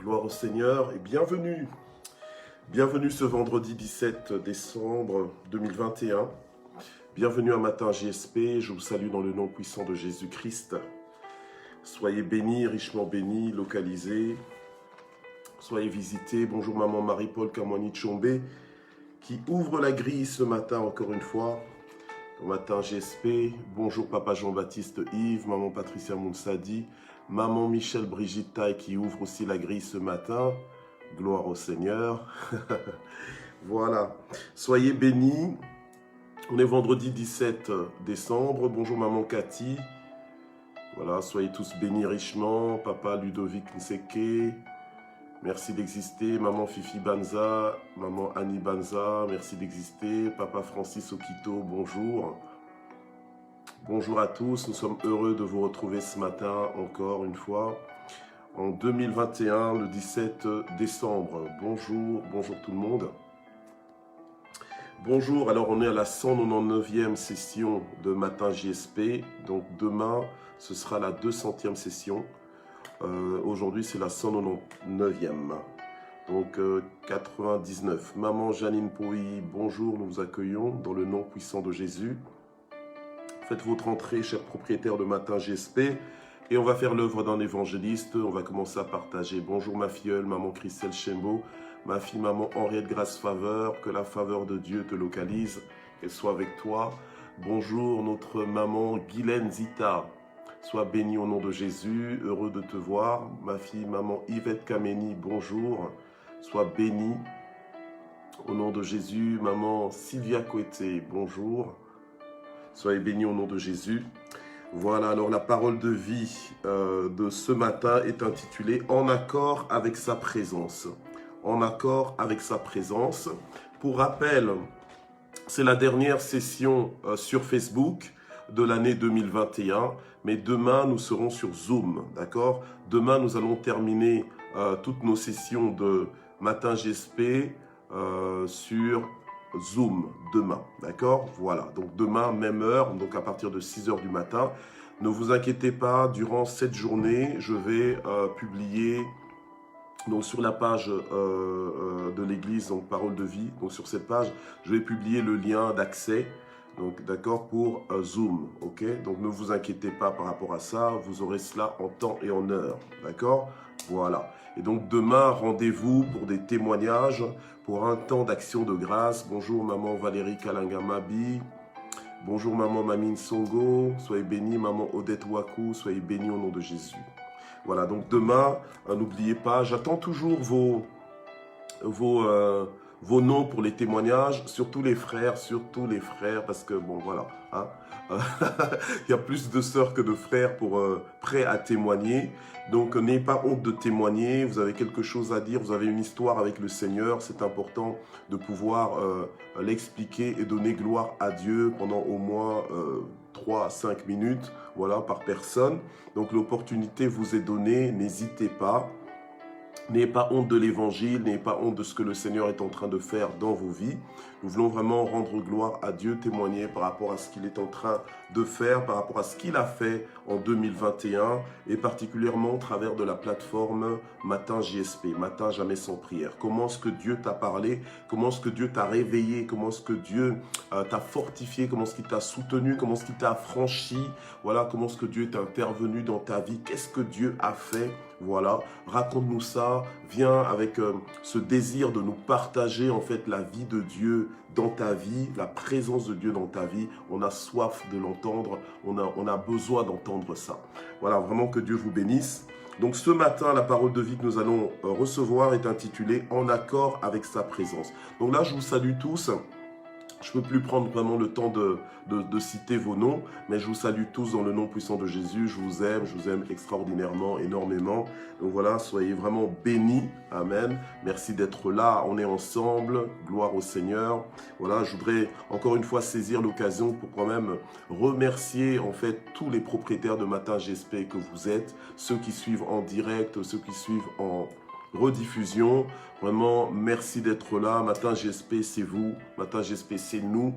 Gloire au Seigneur et bienvenue. Bienvenue ce vendredi 17 décembre 2021. Bienvenue à Matin JSP. Je vous salue dans le nom puissant de Jésus-Christ. Soyez bénis, richement bénis, localisés. Soyez visités. Bonjour maman Marie-Paul Kamwani Tchombe qui ouvre la grille ce matin encore une fois. Au Matin GSP, bonjour papa Jean-Baptiste Yves, maman Patricia Mounsadi, maman Michel Brigitte Taille qui ouvre aussi la grille ce matin. Gloire au Seigneur. Voilà, soyez bénis. On est vendredi 17 décembre. Bonjour maman Cathy. Voilà, soyez tous bénis richement. Papa Ludovic Nseke. Merci d'exister. Maman Fifi Banza, maman Annie Banza, merci d'exister. Papa Francis Okito, bonjour. Bonjour à tous, nous sommes heureux de vous retrouver ce matin encore une fois. En 2021, le 17 décembre. Bonjour, bonjour tout le monde. Bonjour, alors on est à la 199e session de Matin JSP. Donc demain, ce sera la 200e session. Aujourd'hui, c'est la 199e. Donc 99. Maman Janine Pouy, bonjour, nous vous accueillons dans le nom puissant de Jésus. Faites votre entrée, chers propriétaires de Matin GSP. Et on va faire l'œuvre d'un évangéliste. On va commencer à partager. Bonjour ma filleule, maman Christelle Chembo. Ma fille, maman Henriette Grace Faveur. Que la faveur de Dieu te localise. Qu'elle soit avec toi. Bonjour notre maman Guylaine Zita. Sois bénie au nom de Jésus, heureux de te voir. Ma fille, maman Yvette Kameni, bonjour. Sois bénie au nom de Jésus. Maman Sylvia Coeté, bonjour. Soyez bénie au nom de Jésus. Voilà, alors la parole de vie de ce matin est intitulée « En accord avec sa présence ». En accord avec sa présence. Pour rappel, c'est la dernière session sur Facebook de l'année 2021. Mais demain, nous serons sur Zoom, d'accord? Demain, nous allons terminer toutes nos sessions de Matin GSP sur Zoom, demain, d'accord? Voilà, donc demain, même heure, donc à partir de 6 h du matin. Ne vous inquiétez pas, durant cette journée, je vais publier donc sur la page de l'église, donc Parole de Vie, donc sur cette page, je vais publier le lien d'accès. Donc, d'accord, pour Zoom, ok? Donc, ne vous inquiétez pas par rapport à ça, vous aurez cela en temps et en heure, d'accord? Voilà. Et donc, demain, rendez-vous pour des témoignages, pour un temps d'action de grâce. Bonjour, maman Valérie Kalangamabi. Bonjour, maman Mamine Songo. Soyez bénis, maman Odette Wakou. Soyez bénis au nom de Jésus. Voilà, donc demain, n'oubliez pas, j'attends toujours vos noms pour les témoignages, surtout les frères, parce que, bon, voilà, hein, il y a plus de sœurs que de frères prêts à témoigner. Donc, n'ayez pas honte de témoigner, vous avez quelque chose à dire, vous avez une histoire avec le Seigneur, c'est important de pouvoir l'expliquer et donner gloire à Dieu pendant au moins 3 à 5 minutes, voilà, par personne. Donc, l'opportunité vous est donnée, n'hésitez pas. N'ayez pas honte de l'évangile, n'ayez pas honte de ce que le Seigneur est en train de faire dans vos vies. Nous voulons vraiment rendre gloire à Dieu, témoigner par rapport à ce qu'il est en train de faire, par rapport à ce qu'il a fait en 2021 et particulièrement au travers de la plateforme Matin JSP, Matin Jamais Sans Prière. Comment est-ce que Dieu t'a parlé, comment est-ce que Dieu t'a réveillé, comment est-ce que Dieu t'a fortifié, comment est-ce qu'il t'a soutenu, comment est-ce qu'il t'a affranchi, voilà, comment est-ce que Dieu est intervenu dans ta vie, qu'est-ce que Dieu a fait. Voilà, raconte-nous ça, viens avec ce désir de nous partager en fait la vie de Dieu dans ta vie, la présence de Dieu dans ta vie. On a soif de l'entendre, on a besoin d'entendre ça. Voilà, vraiment que Dieu vous bénisse. Donc ce matin, la parole de vie que nous allons recevoir est intitulée « En accord avec sa présence ». Donc là, je vous salue tous. Je ne peux plus prendre vraiment le temps de citer vos noms, mais je vous salue tous dans le nom puissant de Jésus. Je vous aime extraordinairement, énormément. Donc voilà, soyez vraiment bénis. Amen. Merci d'être là. On est ensemble. Gloire au Seigneur. Voilà, je voudrais encore une fois saisir l'occasion pour quand même remercier en fait tous les propriétaires de Matin GSP que vous êtes, ceux qui suivent en direct, ceux qui suivent en rediffusion. Vraiment, merci d'être là. Matin GSP, c'est vous. Matin GSP, c'est nous.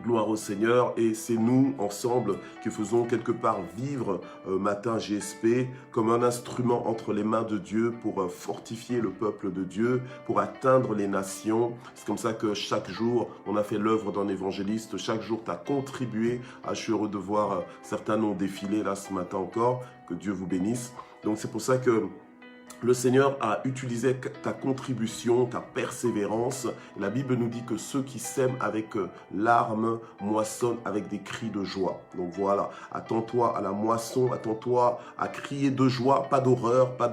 Gloire au Seigneur, et c'est nous, ensemble, qui faisons quelque part vivre Matin GSP comme un instrument entre les mains de Dieu pour fortifier le peuple de Dieu, pour atteindre les nations. C'est comme ça que chaque jour, on a fait l'œuvre d'un évangéliste. Chaque jour, tu as contribué. Je suis heureux de voir certains noms défiler là ce matin encore. Que Dieu vous bénisse. Donc c'est pour ça que le Seigneur a utilisé ta contribution, ta persévérance. La Bible nous dit que ceux qui sèment avec larmes moissonnent avec des cris de joie. Donc voilà, attends-toi à la moisson, attends-toi à crier de joie, pas d'horreur, pas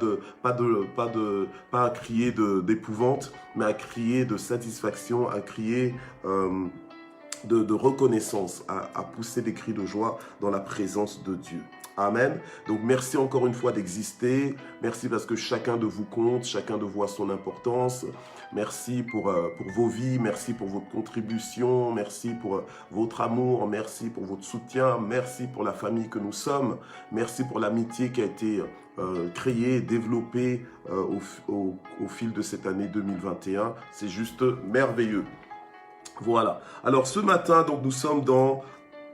à crier d'épouvante, mais à crier de satisfaction, à crier de reconnaissance, à pousser des cris de joie dans la présence de Dieu. Amen. Donc merci encore une fois d'exister. Merci parce que chacun de vous compte, chacun de vous a son importance. Merci pour vos vies, merci pour votre contribution, merci pour votre amour, merci pour votre soutien, merci pour la famille que nous sommes, merci pour l'amitié qui a été créée, développée au fil de cette année 2021. C'est juste merveilleux. Voilà. Alors ce matin, donc nous sommes dans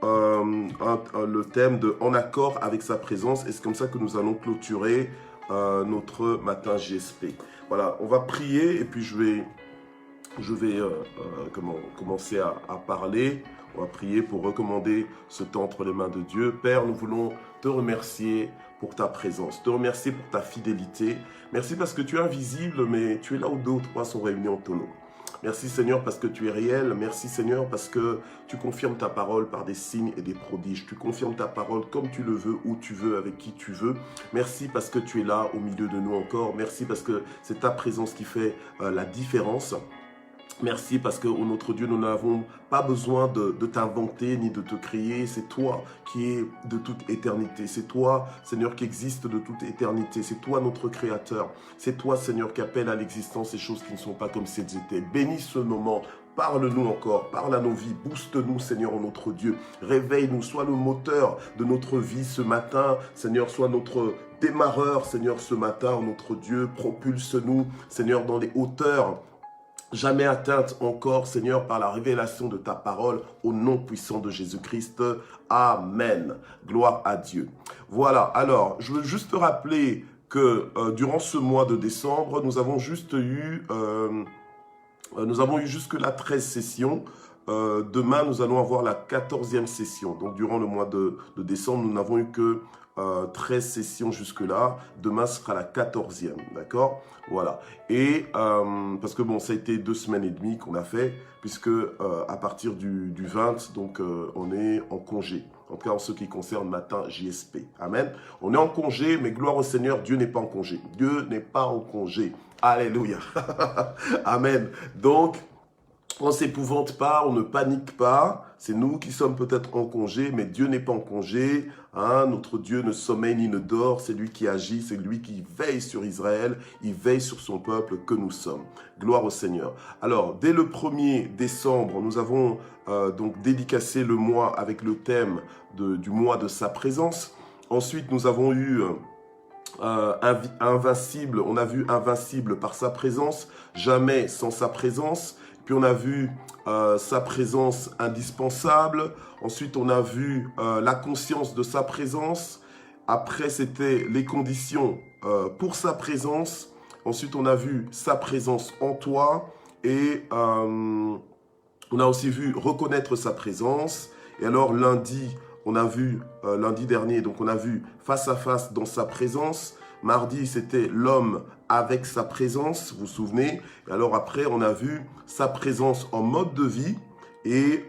le thème de « En accord avec sa présence » et c'est comme ça que nous allons clôturer notre Matin GSP. Voilà, on va prier et puis je vais commencer à parler. On va prier pour recommander ce temps entre les mains de Dieu. Père, nous voulons te remercier pour ta présence, te remercier pour ta fidélité. Merci parce que tu es invisible, mais tu es là où 2 ou 3 sont réunis en ton nom. Merci Seigneur parce que tu es réel. Merci Seigneur parce que tu confirmes ta parole par des signes et des prodiges. Tu confirmes ta parole comme tu le veux, où tu veux, avec qui tu veux. Merci parce que tu es là au milieu de nous encore. Merci parce que c'est ta présence qui fait la différence. Merci parce que, oh notre Dieu, nous n'avons pas besoin de t'inventer ni de te créer. C'est toi qui es de toute éternité. C'est toi, Seigneur, qui existe de toute éternité. C'est toi notre Créateur. C'est toi, Seigneur, qui appelle à l'existence ces choses qui ne sont pas comme si elles étaient. Bénis ce moment. Parle-nous encore, parle à nos vies, booste-nous, Seigneur, notre Dieu. Réveille-nous, sois le moteur de notre vie ce matin. Seigneur, sois notre démarreur, Seigneur, ce matin, notre Dieu. Propulse-nous, Seigneur, dans les hauteurs jamais atteinte encore, Seigneur, par la révélation de ta parole, au nom puissant de Jésus-Christ. Amen. Gloire à Dieu. Voilà, alors, je veux juste te rappeler que durant ce mois de décembre, nous avons juste eu, jusque la 13 sessions. Demain, nous allons avoir la 14e session. Donc, durant le mois de décembre, nous n'avons eu que 13 sessions jusque-là. Demain, ce sera la 14e, d'accord? Voilà. Et parce que bon, ça a été 2 semaines et demie qu'on a fait, puisque à partir du 20, donc on est en congé. En tout cas, en ce qui concerne Matin JSP. Amen. On est en congé, mais gloire au Seigneur, Dieu n'est pas en congé. Dieu n'est pas en congé. Alléluia. Amen. Donc, on ne s'épouvante pas, on ne panique pas. C'est nous qui sommes peut-être en congé, mais Dieu n'est pas en congé. Hein? Notre Dieu ne sommeille ni ne dort. C'est lui qui agit, c'est lui qui veille sur Israël. Il veille sur son peuple que nous sommes. Gloire au Seigneur. Alors, dès le 1er décembre, nous avons donc dédicacé le mois avec le thème du mois de sa présence. Ensuite, nous avons eu invincible. On a vu invincible par sa présence, jamais sans sa présence. Puis on a vu sa présence indispensable. Ensuite, on a vu la conscience de sa présence. Après, c'était les conditions pour sa présence. Ensuite, on a vu sa présence en toi. Et on a aussi vu reconnaître sa présence. Et alors, lundi, on a vu, lundi dernier, donc on a vu face à face dans sa présence. Mardi, c'était l'homme avec sa présence, vous vous souvenez. Et alors après, on a vu sa présence en mode de vie. Et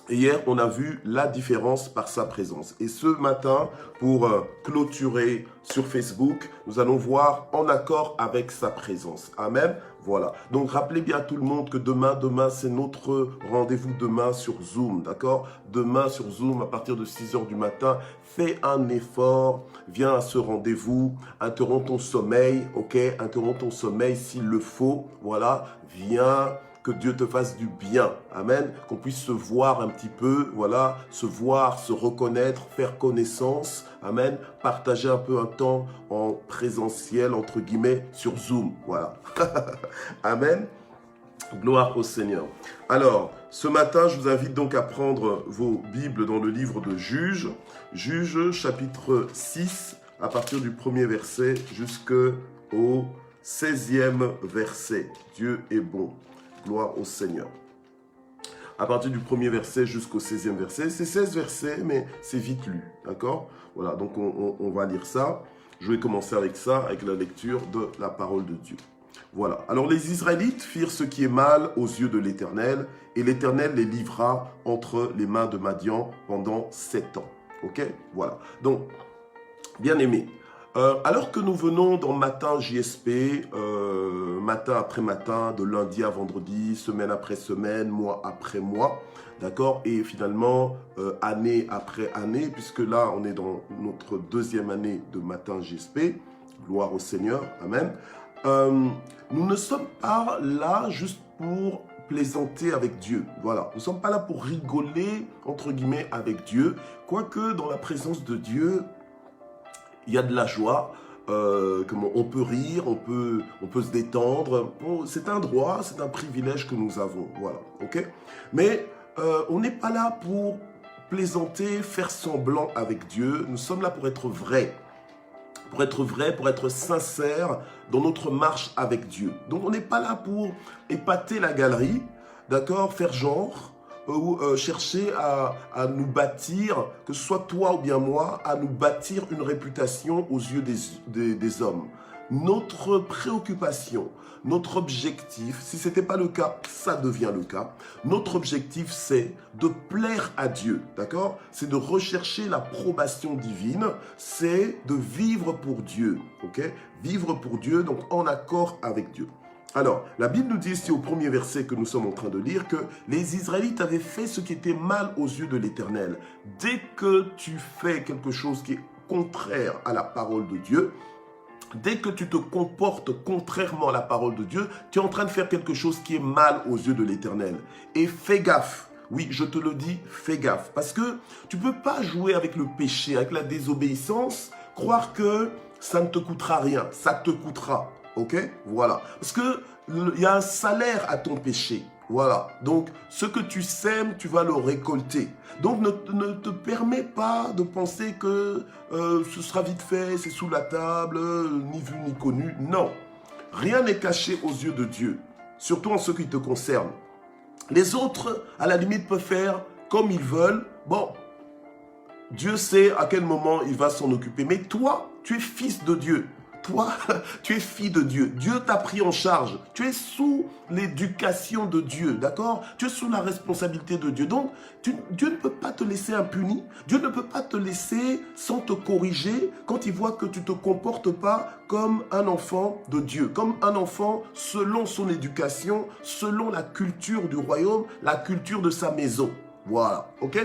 hier, on a vu la différence par sa présence. Et ce matin, pour clôturer sur Facebook, nous allons voir en accord avec sa présence. Amen. Voilà. Donc, rappelez bien à tout le monde que demain, c'est notre rendez-vous demain sur Zoom, d'accord? Demain sur Zoom, à partir de 6 h du matin, fais un effort, viens à ce rendez-vous, interromps ton sommeil, ok? Interromps ton sommeil s'il le faut, voilà, viens. Que Dieu te fasse du bien, amen, qu'on puisse se voir un petit peu, voilà, se voir, se reconnaître, faire connaissance, amen, partager un peu un temps en présentiel, entre guillemets, sur Zoom, voilà, amen. Gloire au Seigneur. Alors, ce matin, je vous invite donc à prendre vos Bibles dans le livre de Juges. Juges, chapitre 6, à partir du premier verset jusqu'au 16e verset. Dieu est bon. Gloire au Seigneur. À partir du premier verset jusqu'au 16e verset. C'est 16 versets, mais c'est vite lu. D'accord? Voilà, donc on va lire ça. Je vais commencer avec ça, avec la lecture de la parole de Dieu. Voilà. Alors les Israélites firent ce qui est mal aux yeux de l'Éternel, et l'Éternel les livra entre les mains de Madian pendant 7 ans. Ok? Voilà. Donc, bien aimés, alors que nous venons dans Matin JSP, matin après matin, de lundi à vendredi, semaine après semaine, mois après mois, d'accord? Et finalement, année après année, puisque là, on est dans notre 2e année de Matin JSP, gloire au Seigneur, amen. Nous ne sommes pas là juste pour plaisanter avec Dieu. Voilà, nous ne sommes pas là pour rigoler, entre guillemets, avec Dieu. Quoique, dans la présence de Dieu, il y a de la joie. On peut rire, on peut se détendre. Bon, c'est un droit, c'est un privilège que nous avons. Voilà, ok? Mais on n'est pas là pour plaisanter, faire semblant avec Dieu. Nous sommes là pour être vrais. Pour être vrai, pour être sincère dans notre marche avec Dieu. Donc on n'est pas là pour épater la galerie, d'accord, faire genre, ou chercher à nous bâtir, que ce soit toi ou bien moi, à nous bâtir une réputation aux yeux des hommes. Notre préoccupation, notre objectif, si ce n'était pas le cas, ça devient le cas. Notre objectif, c'est de plaire à Dieu, d'accord? C'est de rechercher l'approbation divine, c'est de vivre pour Dieu, ok? Vivre pour Dieu, donc en accord avec Dieu. Alors, la Bible nous dit ici au premier verset que nous sommes en train de lire que les Israélites avaient fait ce qui était mal aux yeux de l'Éternel. Dès que tu fais quelque chose qui est contraire à la parole de Dieu, dès que tu te comportes contrairement à la parole de Dieu, tu es en train de faire quelque chose qui est mal aux yeux de l'Éternel. Et fais gaffe. Oui, je te le dis, fais gaffe. Parce que tu ne peux pas jouer avec le péché, avec la désobéissance, croire que ça ne te coûtera rien. Ça te coûtera. Ok? Voilà. Parce qu'il y a un salaire à ton péché. Voilà. Donc, ce que tu sèmes, tu vas le récolter. Donc, ne te permets pas de penser que ce sera vite fait, c'est sous la table, ni vu ni connu. Non. Rien n'est caché aux yeux de Dieu, surtout en ce qui te concerne. Les autres, à la limite, peuvent faire comme ils veulent. Bon, Dieu sait à quel moment il va s'en occuper. Mais toi, tu es fils de Dieu. Toi, tu es fille de Dieu. Dieu t'a pris en charge. Tu es sous l'éducation de Dieu, d'accord? Tu es sous la responsabilité de Dieu. Donc, Dieu ne peut pas te laisser impuni. Dieu ne peut pas te laisser sans te corriger quand il voit que tu ne te comportes pas comme un enfant de Dieu, comme un enfant selon son éducation, selon la culture du royaume, la culture de sa maison. Voilà, ok?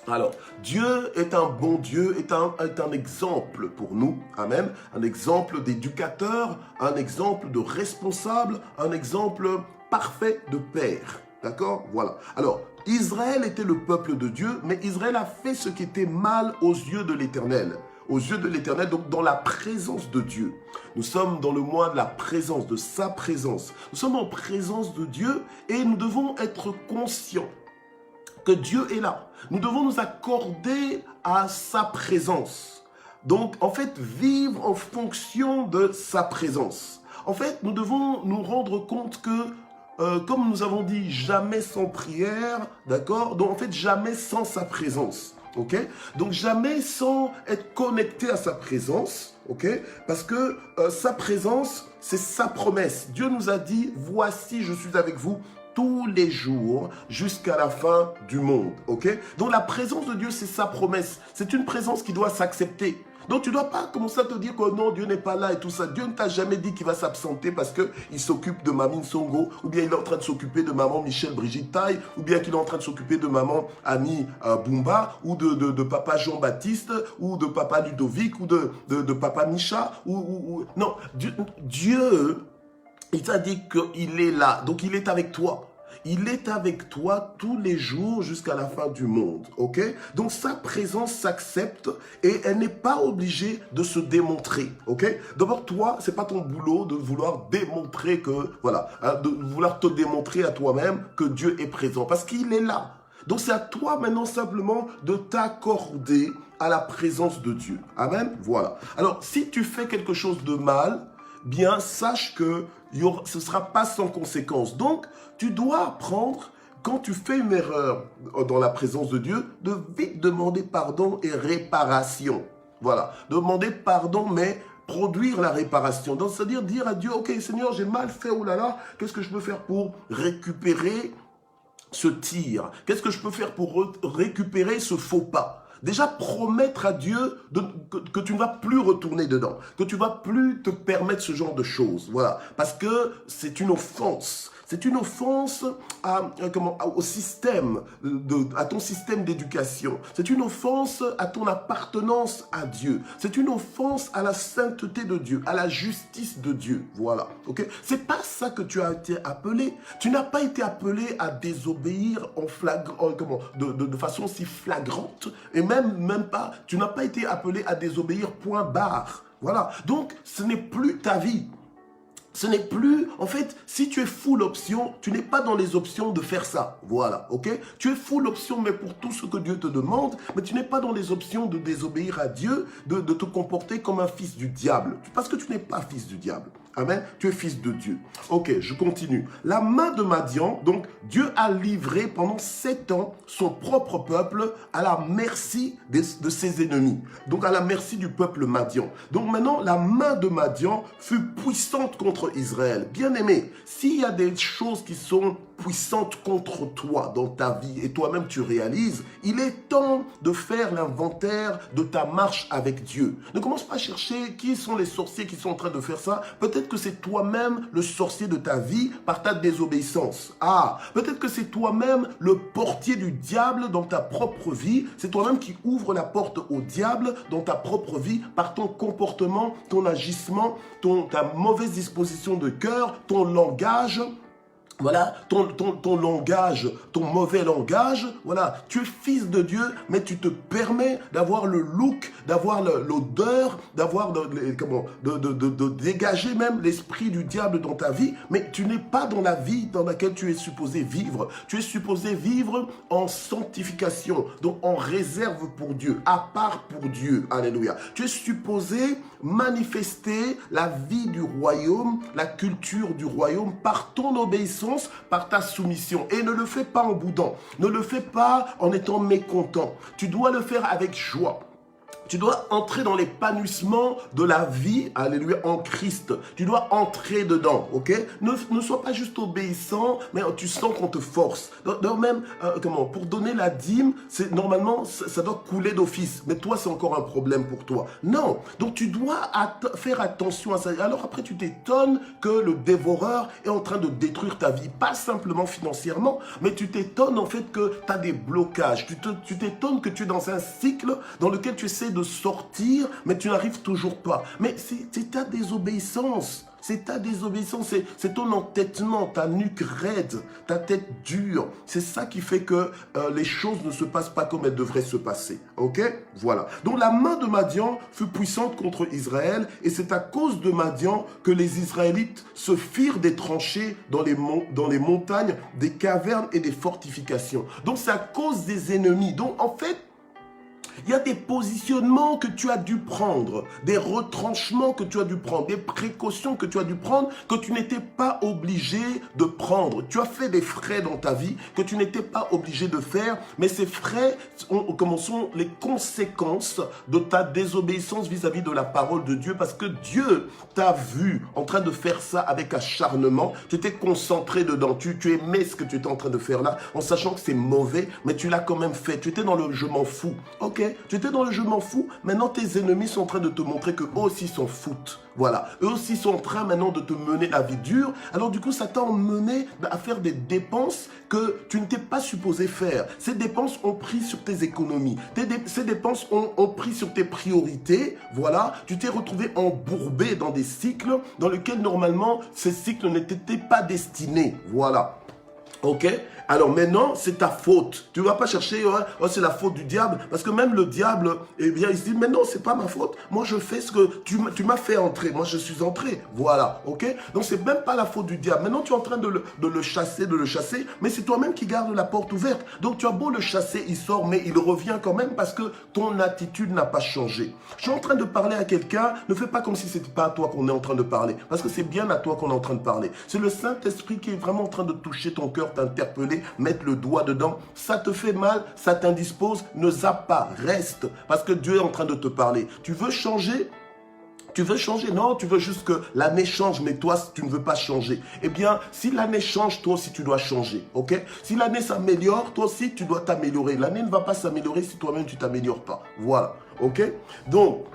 Alors, Dieu est un bon Dieu, est un exemple pour nous, amen, un exemple d'éducateur, un exemple de responsable, un exemple parfait de père, d'accord? Voilà. Alors, Israël était le peuple de Dieu, mais Israël a fait ce qui était mal aux yeux de l'Éternel. Aux yeux de l'Éternel, donc dans la présence de Dieu. Nous sommes dans le mois de la présence, de sa présence. Nous sommes en présence de Dieu et nous devons être conscients que Dieu est là. Nous devons nous accorder à sa présence. Donc, en fait, vivre en fonction de sa présence. En fait, nous devons nous rendre compte que, comme nous avons dit, jamais sans prière, d'accord? Donc, en fait, jamais sans sa présence. Ok? Donc, jamais sans être connecté à sa présence. Ok? Parce que sa présence, c'est sa promesse. Dieu nous a dit, voici, je suis avec vous tous les jours jusqu'à la fin du monde, ok? Donc la présence de Dieu, c'est sa promesse. C'est une présence qui doit s'accepter. Donc tu ne dois pas commencer à te dire que non, Dieu n'est pas là et tout ça. Dieu ne t'a jamais dit qu'il va s'absenter parce qu'il s'occupe de Mamie Songo, ou bien il est en train de s'occuper de maman Michel Brigitte Taille, ou bien qu'il est en train de s'occuper de maman Annie Bumba, ou de papa Jean-Baptiste, ou de papa Ludovic, ou de papa Micha. Non, Dieu il t'a dit qu'il est là, donc il est avec toi. Il est avec toi tous les jours jusqu'à la fin du monde, ok? Donc sa présence s'accepte et elle n'est pas obligée de se démontrer, ok? D'abord, toi, c'est pas ton boulot de vouloir démontrer que, voilà, hein, de vouloir te démontrer à toi-même que Dieu est présent, parce qu'il est là. Donc c'est à toi maintenant simplement de t'accorder à la présence de Dieu. Amen? Voilà. Alors, si tu fais quelque chose de mal, bien sache que ce ne sera pas sans conséquence. Donc, tu dois apprendre, quand tu fais une erreur dans la présence de Dieu, de vite demander pardon et réparation. Voilà. Demander pardon, mais produire la réparation. Donc, c'est-à-dire dire à Dieu, ok Seigneur, j'ai mal fait, oh là là, qu'est-ce que je peux faire pour récupérer ce tir? Qu'est-ce que je peux faire pour récupérer ce faux pas? Déjà, promettre à Dieu que tu ne vas plus retourner dedans, que tu ne vas plus te permettre ce genre de choses. Voilà, parce que c'est une offense. C'est une offense au système, à ton système d'éducation. C'est une offense à ton appartenance à Dieu. C'est une offense à la sainteté de Dieu, à la justice de Dieu. Voilà. Ok. C'est pas ça que tu as été appelé. Tu n'as pas été appelé à désobéir de façon si flagrante. Et même pas, tu n'as pas été appelé à désobéir point barre. Voilà. Donc, ce n'est plus ta vie. Ce n'est plus, en fait, si tu es full option, tu n'es pas dans les options de faire ça. Voilà, ok? Tu es full option, mais pour tout ce que Dieu te demande, mais tu n'es pas dans les options de désobéir à Dieu, de te comporter comme un fils du diable. Parce que tu n'es pas fils du diable. Amen. Tu es fils de Dieu. Ok, je continue. La main de Madian, donc Dieu a livré pendant 7 ans son propre peuple à la merci de ses ennemis. Donc à la merci du peuple Madian. Donc maintenant, la main de Madian fut puissante contre Israël. Bien aimé, s'il y a des choses qui sont puissantes contre toi dans ta vie et toi-même tu réalises, il est temps de faire l'inventaire de ta marche avec Dieu. Ne commence pas à chercher qui sont les sorciers qui sont en train de faire ça. Peut-être que c'est toi-même le sorcier de ta vie par ta désobéissance. Ah, peut-être que c'est toi-même le portier du diable dans ta propre vie. C'est toi-même qui ouvre la porte au diable dans ta propre vie par ton comportement, ton agissement, ta mauvaise disposition de cœur, ton langage. Voilà, ton langage, ton mauvais langage, voilà, tu es fils de Dieu, mais tu te permets d'avoir le look, d'avoir l'odeur, d'avoir de dégager même l'esprit du diable dans ta vie, mais tu n'es pas dans la vie dans laquelle tu es supposé vivre. Tu es supposé vivre en sanctification, donc en réserve pour Dieu, à part pour Dieu, alléluia. Tu es supposé manifester la vie du royaume, la culture du royaume par ton obéissance, par ta soumission. Et ne le fais pas en boudant. Ne le fais pas en étant mécontent. Tu dois le faire avec joie. Tu dois entrer dans l'épanouissement de la vie, alléluia, en Christ. Tu dois entrer dedans, ok? Ne sois pas juste obéissant, mais tu sens qu'on te force. Donc même, pour donner la dîme, normalement, ça doit couler d'office. Mais toi, c'est encore un problème pour toi. Non, donc tu dois faire attention à ça. Alors après, tu t'étonnes que le dévoreur est en train de détruire ta vie. Pas simplement financièrement, mais tu t'étonnes en fait que tu as des blocages. Tu t'étonnes que tu es dans un cycle dans lequel tu essaies de sortir, mais tu n'arrives toujours pas. Mais c'est ta désobéissance. C'est ta désobéissance, c'est ton entêtement, ta nuque raide, ta tête dure. C'est ça qui fait que les choses ne se passent pas comme elles devraient se passer. Ok? Voilà. Donc la main de Madian fut puissante contre Israël et c'est à cause de Madian que les Israélites se firent des tranchées dans les montagnes, des cavernes et des fortifications. Donc c'est à cause des ennemis. Donc en fait, il y a des positionnements que tu as dû prendre, des retranchements que tu as dû prendre, des précautions que tu as dû prendre que tu n'étais pas obligé de prendre. Tu as fait des frais dans ta vie que tu n'étais pas obligé de faire, mais ces frais sont les conséquences de ta désobéissance vis-à-vis de la parole de Dieu parce que Dieu t'a vu en train de faire ça avec acharnement. Tu étais concentré dedans, tu aimais ce que tu étais en train de faire là en sachant que c'est mauvais, mais tu l'as quand même fait. Tu étais dans le « je m'en fous ». Ok, tu étais dans le « je m'en fous ». Maintenant, tes ennemis sont en train de te montrer qu'eux aussi s'en foutent. Voilà, eux aussi sont en train maintenant de te mener la vie dure. Alors du coup, ça t'a emmené à faire des dépenses que tu ne t'es pas supposé faire. Ces dépenses ont pris sur tes économies. Ces dépenses ont pris sur tes priorités. Voilà, tu t'es retrouvé embourbé dans des cycles dans lesquels normalement ces cycles n'étaient pas destinés. Voilà. Ok? Alors maintenant, c'est ta faute. Tu ne vas pas chercher, oh, c'est la faute du diable. Parce que même le diable, eh bien, il se dit, mais non, c'est pas ma faute. Moi, je fais ce que tu m'as fait entrer. Moi, je suis entré. Voilà. Ok? Donc, c'est même pas la faute du diable. Maintenant, tu es en train de le chasser, mais c'est toi-même qui gardes la porte ouverte. Donc, tu as beau le chasser, il sort, mais il revient quand même parce que ton attitude n'a pas changé. Je suis en train de parler à quelqu'un. Ne fais pas comme si c'était pas à toi qu'on est en train de parler. Parce que c'est bien à toi qu'on est en train de parler. C'est le Saint-Esprit qui est vraiment en train de toucher ton cœur, t'interpeller, mettre le doigt dedans. Ça te fait mal, ça t'indispose, ne zappe pas, reste. Parce que Dieu est en train de te parler. Tu veux changer? Tu veux changer? Non, tu veux juste que l'année change, mais toi, tu ne veux pas changer. Eh bien, si l'année change, toi aussi, tu dois changer, ok? Si l'année s'améliore, toi aussi, tu dois t'améliorer. L'année ne va pas s'améliorer si toi-même, tu ne t'améliores pas. Voilà, ok? Donc,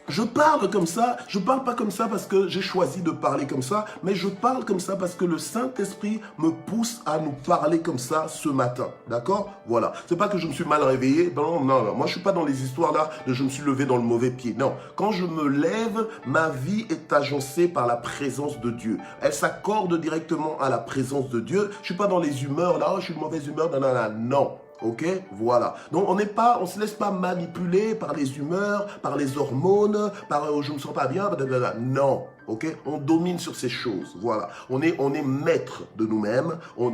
je parle comme ça, je parle pas comme ça parce que j'ai choisi de parler comme ça, mais je parle comme ça parce que le Saint-Esprit me pousse à nous parler comme ça ce matin, d'accord? Voilà, c'est pas que je me suis mal réveillé, non, moi je suis pas dans les histoires là de je me suis levé dans le mauvais pied, non. Quand je me lève, ma vie est agencée par la présence de Dieu. Elle s'accorde directement à la présence de Dieu. Je suis pas dans les humeurs là, oh, je suis de mauvaise humeur, non. Ok, voilà. Donc on se laisse pas manipuler par les humeurs, par les hormones, par je me sens pas bien, blablabla. Non, ok. On domine sur ces choses, voilà. On est maître de nous-mêmes, on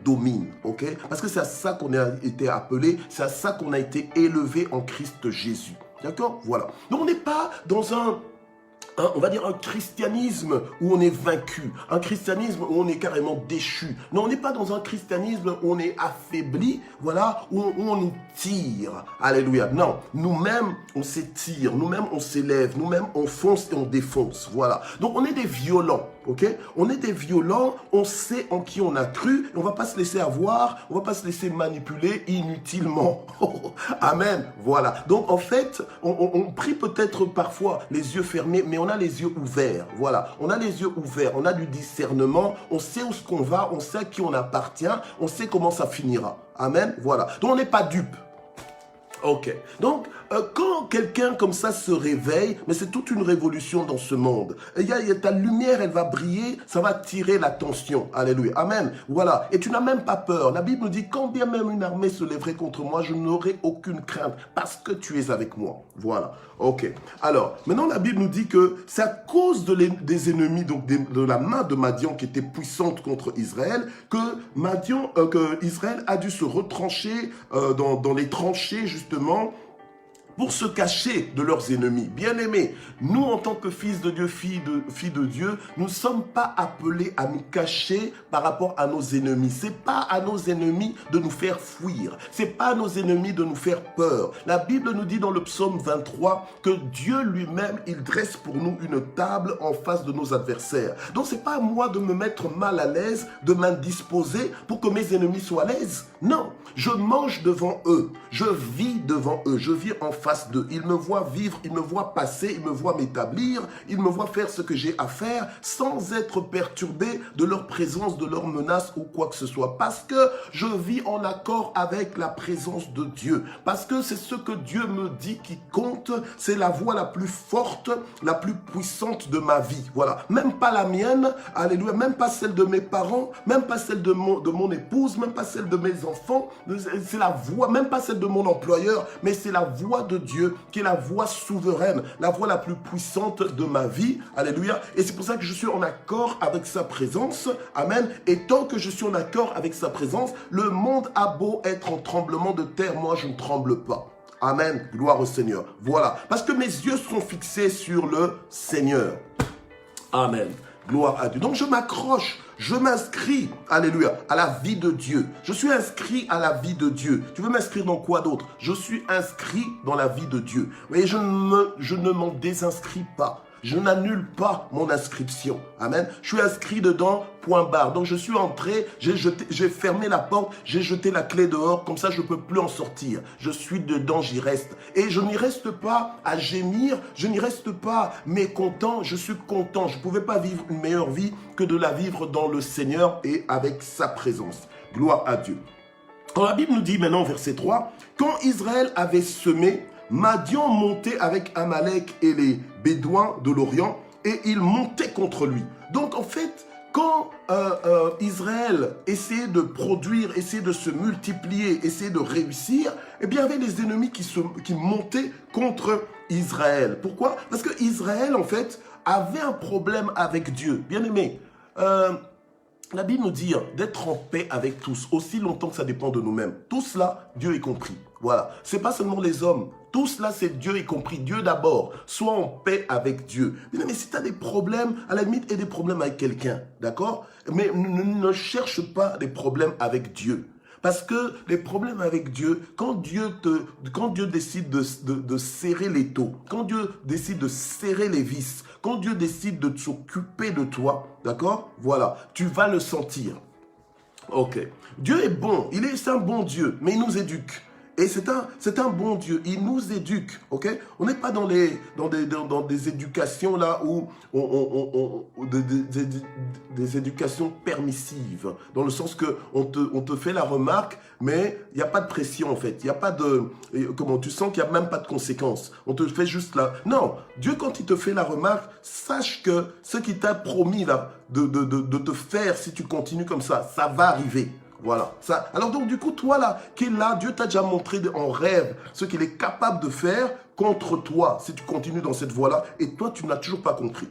domine, ok. Parce que c'est à ça qu'on a été appelé, c'est à ça qu'on a été élevé en Christ Jésus, d'accord. Voilà. Donc on n'est pas dans on va dire un christianisme où on est vaincu, un christianisme où on est carrément déchu. Non, on n'est pas dans un christianisme où on est affaibli, voilà, où on nous tire. Alléluia. Non, nous-mêmes, on s'étire, nous-mêmes, on s'élève, nous-mêmes, on fonce et on défonce. Voilà. Donc, on est des violents, ok? On est des violents, on sait en qui on a cru, et on ne va pas se laisser avoir, on ne va pas se laisser manipuler inutilement. Amen. Voilà. Donc, en fait, on prie peut-être parfois les yeux fermés, mais on a les yeux ouverts, voilà, on a les yeux ouverts, on a du discernement, on sait où ce qu'on va, on sait à qui on appartient, on sait comment ça finira, amen, voilà, donc on n'est pas dupe. Ok, donc quand quelqu'un comme ça se réveille, mais c'est toute une révolution dans ce monde. Ta lumière, elle va briller, ça va attirer l'attention. Alléluia, amen. Voilà, et tu n'as même pas peur. La Bible nous dit, quand bien même une armée se lèverait contre moi, je n'aurai aucune crainte parce que tu es avec moi. Voilà, ok. Alors, maintenant la Bible nous dit que c'est à cause des ennemis, donc de la main de Madian qui était puissante contre Israël, que Israël a dû se retrancher dans les tranchées, justement, pour se cacher de leurs ennemis. Bien-aimés, nous en tant que fils de Dieu, filles de Dieu, nous ne sommes pas appelés à nous cacher par rapport à nos ennemis. C'est pas à nos ennemis de nous faire fuir. C'est pas à nos ennemis de nous faire peur. La Bible nous dit dans le psaume 23 que Dieu lui-même, il dresse pour nous une table en face de nos adversaires. Donc c'est pas à moi de me mettre mal à l'aise, de m'indisposer pour que mes ennemis soient à l'aise. Non, je mange devant eux, je vis devant eux, je vis en face d'eux. Ils me voient vivre, ils me voient passer, ils me voient m'établir, ils me voient faire ce que j'ai à faire sans être perturbé de leur présence, de leur menace ou quoi que ce soit. Parce que je vis en accord avec la présence de Dieu. Parce que c'est ce que Dieu me dit qui compte. C'est la voix la plus forte, la plus puissante de ma vie. Voilà. Même pas la mienne, alléluia, même pas celle de mes parents, même pas celle de mon épouse, même pas celle de mes enfants. C'est la voix, même pas celle de mon employeur, mais c'est la voix de Dieu qui est la voix souveraine, la voix la plus puissante de ma vie. Alléluia. Et c'est pour ça que je suis en accord avec sa présence. Amen. Et tant que je suis en accord avec sa présence, le monde a beau être en tremblement de terre, moi je ne tremble pas. Amen. Gloire au Seigneur. Voilà. Parce que mes yeux sont fixés sur le Seigneur. Amen. Gloire à Dieu. Donc je m'accroche, je m'inscris, alléluia, à la vie de Dieu. Je suis inscrit à la vie de Dieu. Tu veux m'inscrire dans quoi d'autre? Je suis inscrit dans la vie de Dieu. Et je ne m'en désinscris pas. Je n'annule pas mon inscription. Amen. Je suis inscrit dedans, point barre. Donc je suis entré, j'ai fermé la porte, j'ai jeté la clé dehors, comme ça je ne peux plus en sortir. Je suis dedans, j'y reste. Et je n'y reste pas à gémir, je n'y reste pas mécontent, je suis content. Je ne pouvais pas vivre une meilleure vie que de la vivre dans le Seigneur et avec sa présence. Gloire à Dieu. Alors la Bible nous dit maintenant, verset 3, quand Israël avait semé, Madian montait avec Amalek et les Bédouins de l'Orient et il montait contre lui. Donc en fait, quand Israël essayait de produire, essayait de se multiplier, essayait de réussir, eh bien, il y avait des ennemis qui montaient contre Israël. Pourquoi? Parce que Israël, en fait, avait un problème avec Dieu. Bien aimé, la Bible nous dit d'être en paix avec tous, aussi longtemps que ça dépend de nous-mêmes. Tout cela, Dieu y compris. Voilà. Ce n'est pas seulement les hommes. Tout cela, c'est Dieu y compris. Dieu d'abord. Sois en paix avec Dieu. Mais si tu as des problèmes, à la limite, aie des problèmes avec quelqu'un. D'accord? Mais ne cherche pas des problèmes avec Dieu. Parce que les problèmes avec Dieu, quand Dieu décide de serrer les taux, quand Dieu décide de serrer les vis, quand Dieu décide de s'occuper de toi, d'accord? Voilà, tu vas le sentir. Ok. Dieu est bon, c'est un bon Dieu, mais il nous éduque. Et c'est un bon Dieu, il nous éduque, ok? On n'est pas dans des éducations là où des éducations permissives, dans le sens que on te fait la remarque, mais il n'y a pas de pression en fait, il n'y a pas de, tu sens qu'il n'y a même pas de conséquences, on te fait juste là. Non, Dieu quand il te fait la remarque, sache que ce qu'il t'a promis là, de te faire si tu continues comme ça va arriver. Voilà. Ça. Alors donc du coup, toi là, qui est là, Dieu t'a déjà montré en rêve ce qu'il est capable de faire contre toi si tu continues dans cette voie-là et toi, tu n'as toujours pas compris.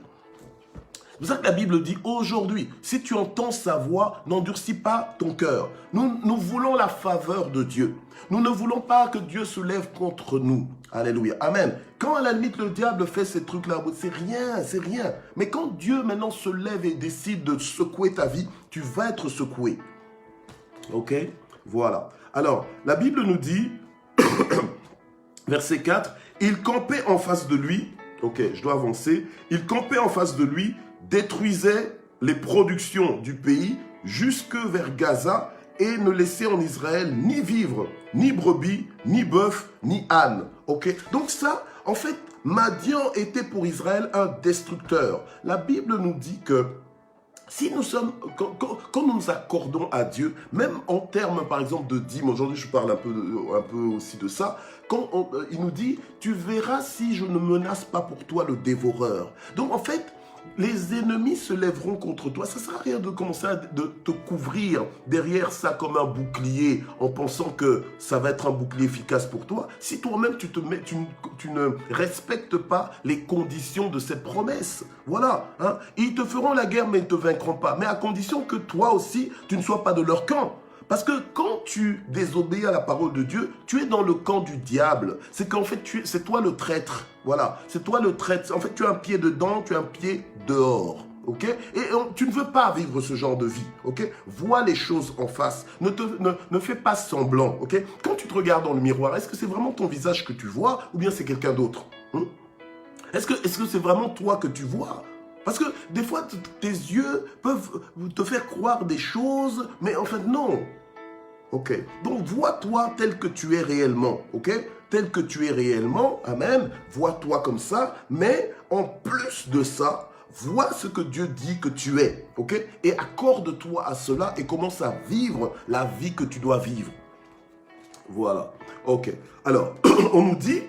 C'est pour ça que la Bible dit aujourd'hui, si tu entends sa voix, n'endurcis pas ton cœur. Nous voulons la faveur de Dieu. Nous ne voulons pas que Dieu se lève contre nous. Alléluia. Amen. Quand à la limite le diable fait ces trucs-là, c'est rien, c'est rien. Mais quand Dieu maintenant se lève et décide de secouer ta vie, tu vas être secoué. Ok, voilà. Alors, la Bible nous dit, verset 4, il campait en face de lui, ok, je dois avancer, il campait en face de lui, détruisait les productions du pays jusque vers Gaza et ne laissait en Israël ni vivre, ni brebis, ni bœuf, ni âne. Ok, donc ça, en fait, Madian était pour Israël un destructeur. La Bible nous dit que si nous sommes, quand nous nous accordons à Dieu, même en termes par exemple de dîmes, aujourd'hui je parle un peu aussi de ça, quand il nous dit, tu verras si je ne menace pas pour toi le dévoreur. Donc en fait, les ennemis se lèveront contre toi. Ça ne sert à rien de commencer à te couvrir derrière ça comme un bouclier en pensant que ça va être un bouclier efficace pour toi. Si toi-même tu ne respectes pas les conditions de cette promesse. Voilà. Hein? Ils te feront la guerre mais ils ne te vaincront pas. Mais à condition que toi aussi tu ne sois pas de leur camp. Parce que quand tu désobéis à la parole de Dieu, tu es dans le camp du diable. C'est qu'en fait, c'est toi le traître. Voilà, c'est toi le traître. En fait, tu as un pied dedans, tu as un pied dehors. Ok? Et tu ne veux pas vivre ce genre de vie. Ok? Vois les choses en face. Ne fais pas semblant. Ok? Quand tu te regardes dans le miroir, est-ce que c'est vraiment ton visage que tu vois ou bien c'est quelqu'un d'autre? Est-ce que c'est vraiment toi que tu vois? Parce que des fois, tes yeux peuvent te faire croire des choses, mais en fait, non. Ok, donc vois-toi tel que tu es réellement, ok? Tel que tu es réellement, amen, vois-toi comme ça, mais en plus de ça, vois ce que Dieu dit que tu es, ok? Et accorde-toi à cela et commence à vivre la vie que tu dois vivre. Voilà, ok. Alors, on nous dit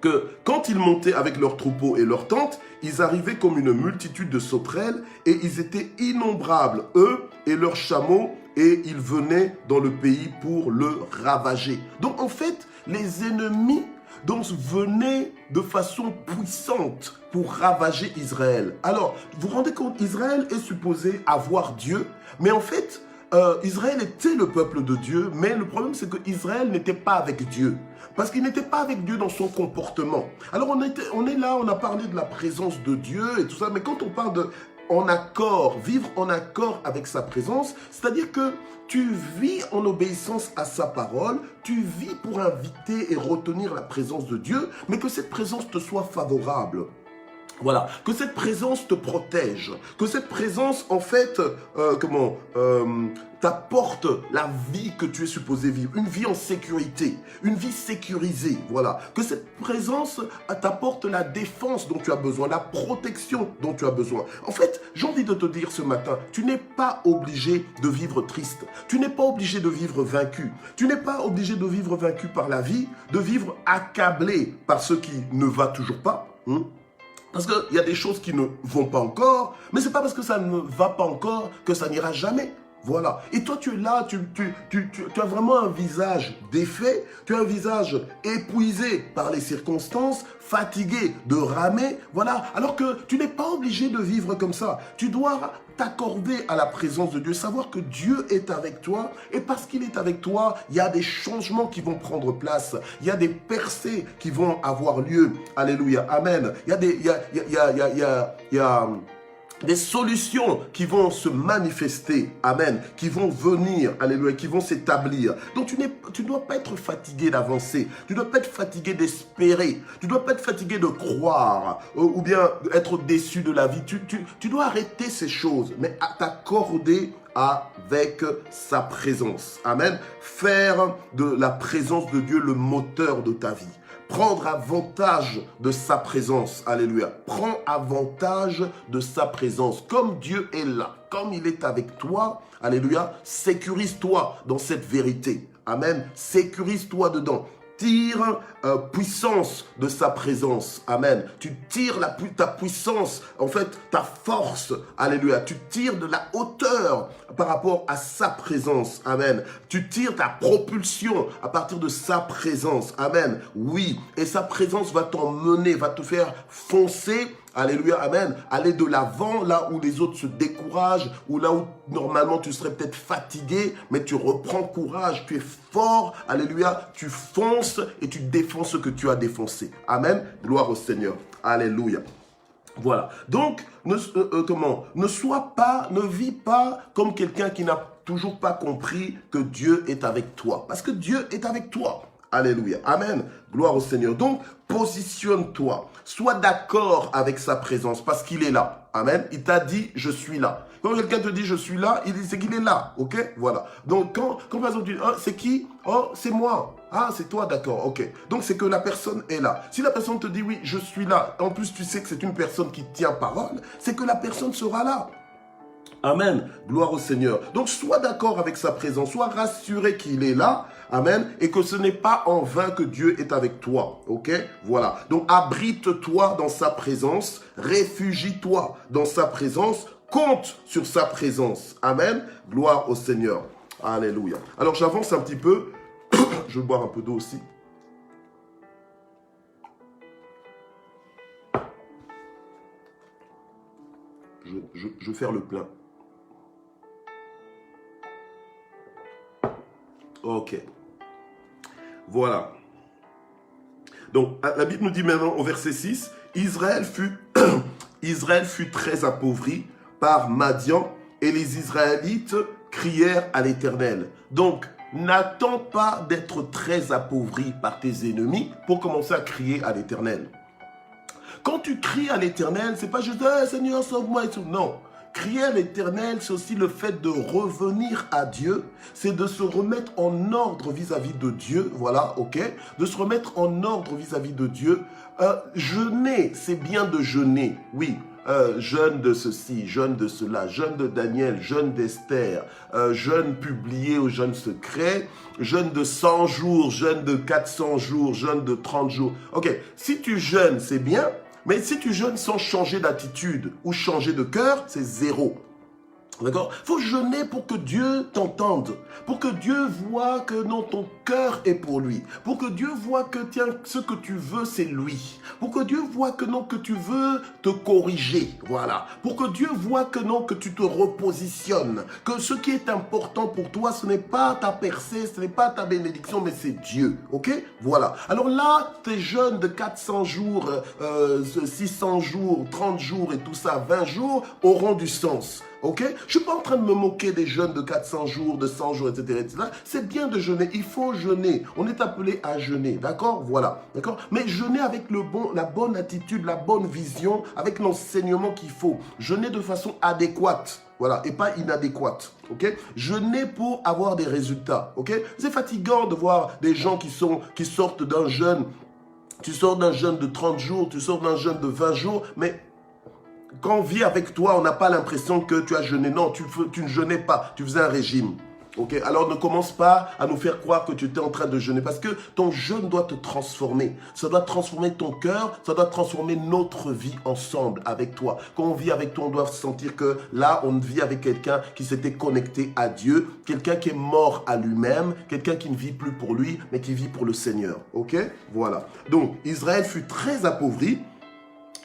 que quand ils montaient avec leurs troupeaux et leurs tentes, ils arrivaient comme une multitude de sauterelles et ils étaient innombrables, eux et leurs chameaux, et ils venaient dans le pays pour le ravager. Donc en fait, les ennemis venaient de façon puissante pour ravager Israël. Alors, vous vous rendez compte, Israël est supposé avoir Dieu, mais en fait, Israël était le peuple de Dieu, mais le problème c'est que Israël n'était pas avec Dieu. Parce qu'il n'était pas avec Dieu dans son comportement. Alors on est là, on a parlé de la présence de Dieu et tout ça, mais quand on parle de en accord, vivre en accord avec sa présence, c'est-à-dire que tu vis en obéissance à sa parole, tu vis pour inviter et retenir la présence de Dieu, mais que cette présence te soit favorable. Voilà, que cette présence te protège, que cette présence, en fait, t'apporte la vie que tu es supposé vivre, une vie en sécurité, une vie sécurisée, voilà. Que cette présence t'apporte la défense dont tu as besoin, la protection dont tu as besoin. En fait, j'ai envie de te dire ce matin, tu n'es pas obligé de vivre triste, tu n'es pas obligé de vivre vaincu, tu n'es pas obligé de vivre vaincu par la vie, de vivre accablé par ce qui ne va toujours pas, Parce qu'il y a des choses qui ne vont pas encore, mais ce n'est pas parce que ça ne va pas encore que ça n'ira jamais. Voilà. Et toi, tu es là, tu as vraiment un visage défait, tu as un visage épuisé par les circonstances, fatigué de ramer, voilà. Alors que tu n'es pas obligé de vivre comme ça. Tu dois t'accorder à la présence de Dieu, savoir que Dieu est avec toi. Et parce qu'il est avec toi, il y a des changements qui vont prendre place. Il y a des percées qui vont avoir lieu. Alléluia. Amen. Il y a des solutions qui vont se manifester, amen, qui vont venir, alléluia, qui vont s'établir. Donc tu ne dois pas être fatigué d'avancer, tu ne dois pas être fatigué d'espérer, tu ne dois pas être fatigué de croire, ou bien être déçu de la vie. Tu dois arrêter ces choses, mais t'accorder avec sa présence, amen. Faire de la présence de Dieu le moteur de ta vie. Prendre avantage de sa présence. Alléluia. Prends avantage de sa présence. Comme Dieu est là, comme il est avec toi, alléluia, sécurise-toi dans cette vérité. Amen. Sécurise-toi dedans. Tire puissance de sa présence. Amen. Tu tires ta puissance, en fait, ta force. Alléluia. Tu tires de la hauteur par rapport à sa présence. Amen. Tu tires ta propulsion à partir de sa présence. Amen. Oui. Et sa présence va t'emmener, va te faire foncer. Alléluia, amen. Aller de l'avant, là où les autres se découragent, ou là où normalement tu serais peut-être fatigué, mais tu reprends courage, tu es fort, alléluia, tu fonces et tu défonces ce que tu as défoncé. Amen. Gloire au Seigneur. Alléluia. Voilà. Donc, ne vis pas comme quelqu'un qui n'a toujours pas compris que Dieu est avec toi. Parce que Dieu est avec toi. Alléluia. Amen. Gloire au Seigneur. Donc, positionne-toi. Sois d'accord avec sa présence parce qu'il est là. Amen. Il t'a dit, je suis là. Quand quelqu'un te dit, je suis là, c'est qu'il est là. OK? Voilà. Donc, quand par exemple, tu dis, oh, c'est qui? Oh, c'est moi. Ah, c'est toi, d'accord. OK. Donc, c'est que la personne est là. Si la personne te dit, oui, je suis là, en plus, tu sais que c'est une personne qui tient parole, c'est que la personne sera là. Amen. Gloire au Seigneur. Donc, sois d'accord avec sa présence. Sois rassuré qu'il est là. Amen. Et que ce n'est pas en vain que Dieu est avec toi. OK? Voilà. Donc, abrite-toi dans sa présence. Réfugie-toi dans sa présence. Compte sur sa présence. Amen. Gloire au Seigneur. Alléluia. Alors, j'avance un petit peu. Je vais boire un peu d'eau aussi. Je vais faire le plein. Ok. Voilà. Donc, la Bible nous dit maintenant au verset 6, Israël fut très appauvri par Madian et les Israélites crièrent à l'Éternel. Donc, n'attends pas d'être très appauvri par tes ennemis pour commencer à crier à l'Éternel. Quand tu cries à l'Éternel, c'est pas juste hey, « Seigneur, sauve-moi » et tout. Non. Crier à l'Éternel, c'est aussi le fait de revenir à Dieu. C'est de se remettre en ordre vis-à-vis de Dieu. Voilà, ok. De se remettre en ordre vis-à-vis de Dieu. Jeûner, c'est bien de jeûner. Oui. Jeûne de ceci, jeûne de cela, jeûne de Daniel, jeûne d'Esther, jeûne publié au jeûne secret, jeûne de 100 jours, jeûne de 400 jours, jeûne de 30 jours. Ok, si tu jeûnes, c'est bien. Mais si tu jeûnes sans changer d'attitude ou changer de cœur, c'est zéro. D'accord? Il faut jeûner pour que Dieu t'entende, pour que Dieu voit que non, ton cœur est pour lui, pour que Dieu voit que tiens, ce que tu veux, c'est lui, pour que Dieu voit que non, que tu veux te corriger, voilà, pour que Dieu voit que non, que tu te repositionnes, que ce qui est important pour toi, ce n'est pas ta percée, ce n'est pas ta bénédiction, mais c'est Dieu, ok? Voilà. Alors là, tes jeûnes de 400 jours, 600 jours, 30 jours et tout ça, 20 jours, auront du sens. Ok? Je ne suis pas en train de me moquer des jeûnes de 400 jours, de 100 jours, etc. etc. C'est bien de jeûner. Il faut jeûner. On est appelé à jeûner. D'accord? Voilà. D'accord? Mais jeûner avec la bonne attitude, la bonne vision, avec l'enseignement qu'il faut. Jeûner de façon adéquate. Voilà. Et pas inadéquate. Ok? Jeûner pour avoir des résultats. Ok? C'est fatigant de voir des gens qui sortent d'un jeûne. Tu sors d'un jeûne de 30 jours, tu sors d'un jeûne de 20 jours, mais quand on vit avec toi, on n'a pas l'impression que tu as jeûné. Non, tu ne jeûnais pas, tu faisais un régime. Ok, alors ne commence pas à nous faire croire que tu étais en train de jeûner parce que ton jeûne doit te transformer. Ça doit transformer ton cœur, ça doit transformer notre vie ensemble avec toi. Quand on vit avec toi, on doit sentir que là, on vit avec quelqu'un qui s'était connecté à Dieu, quelqu'un qui est mort à lui-même, quelqu'un qui ne vit plus pour lui, mais qui vit pour le Seigneur. Ok, voilà. Donc, Israël fut très appauvri.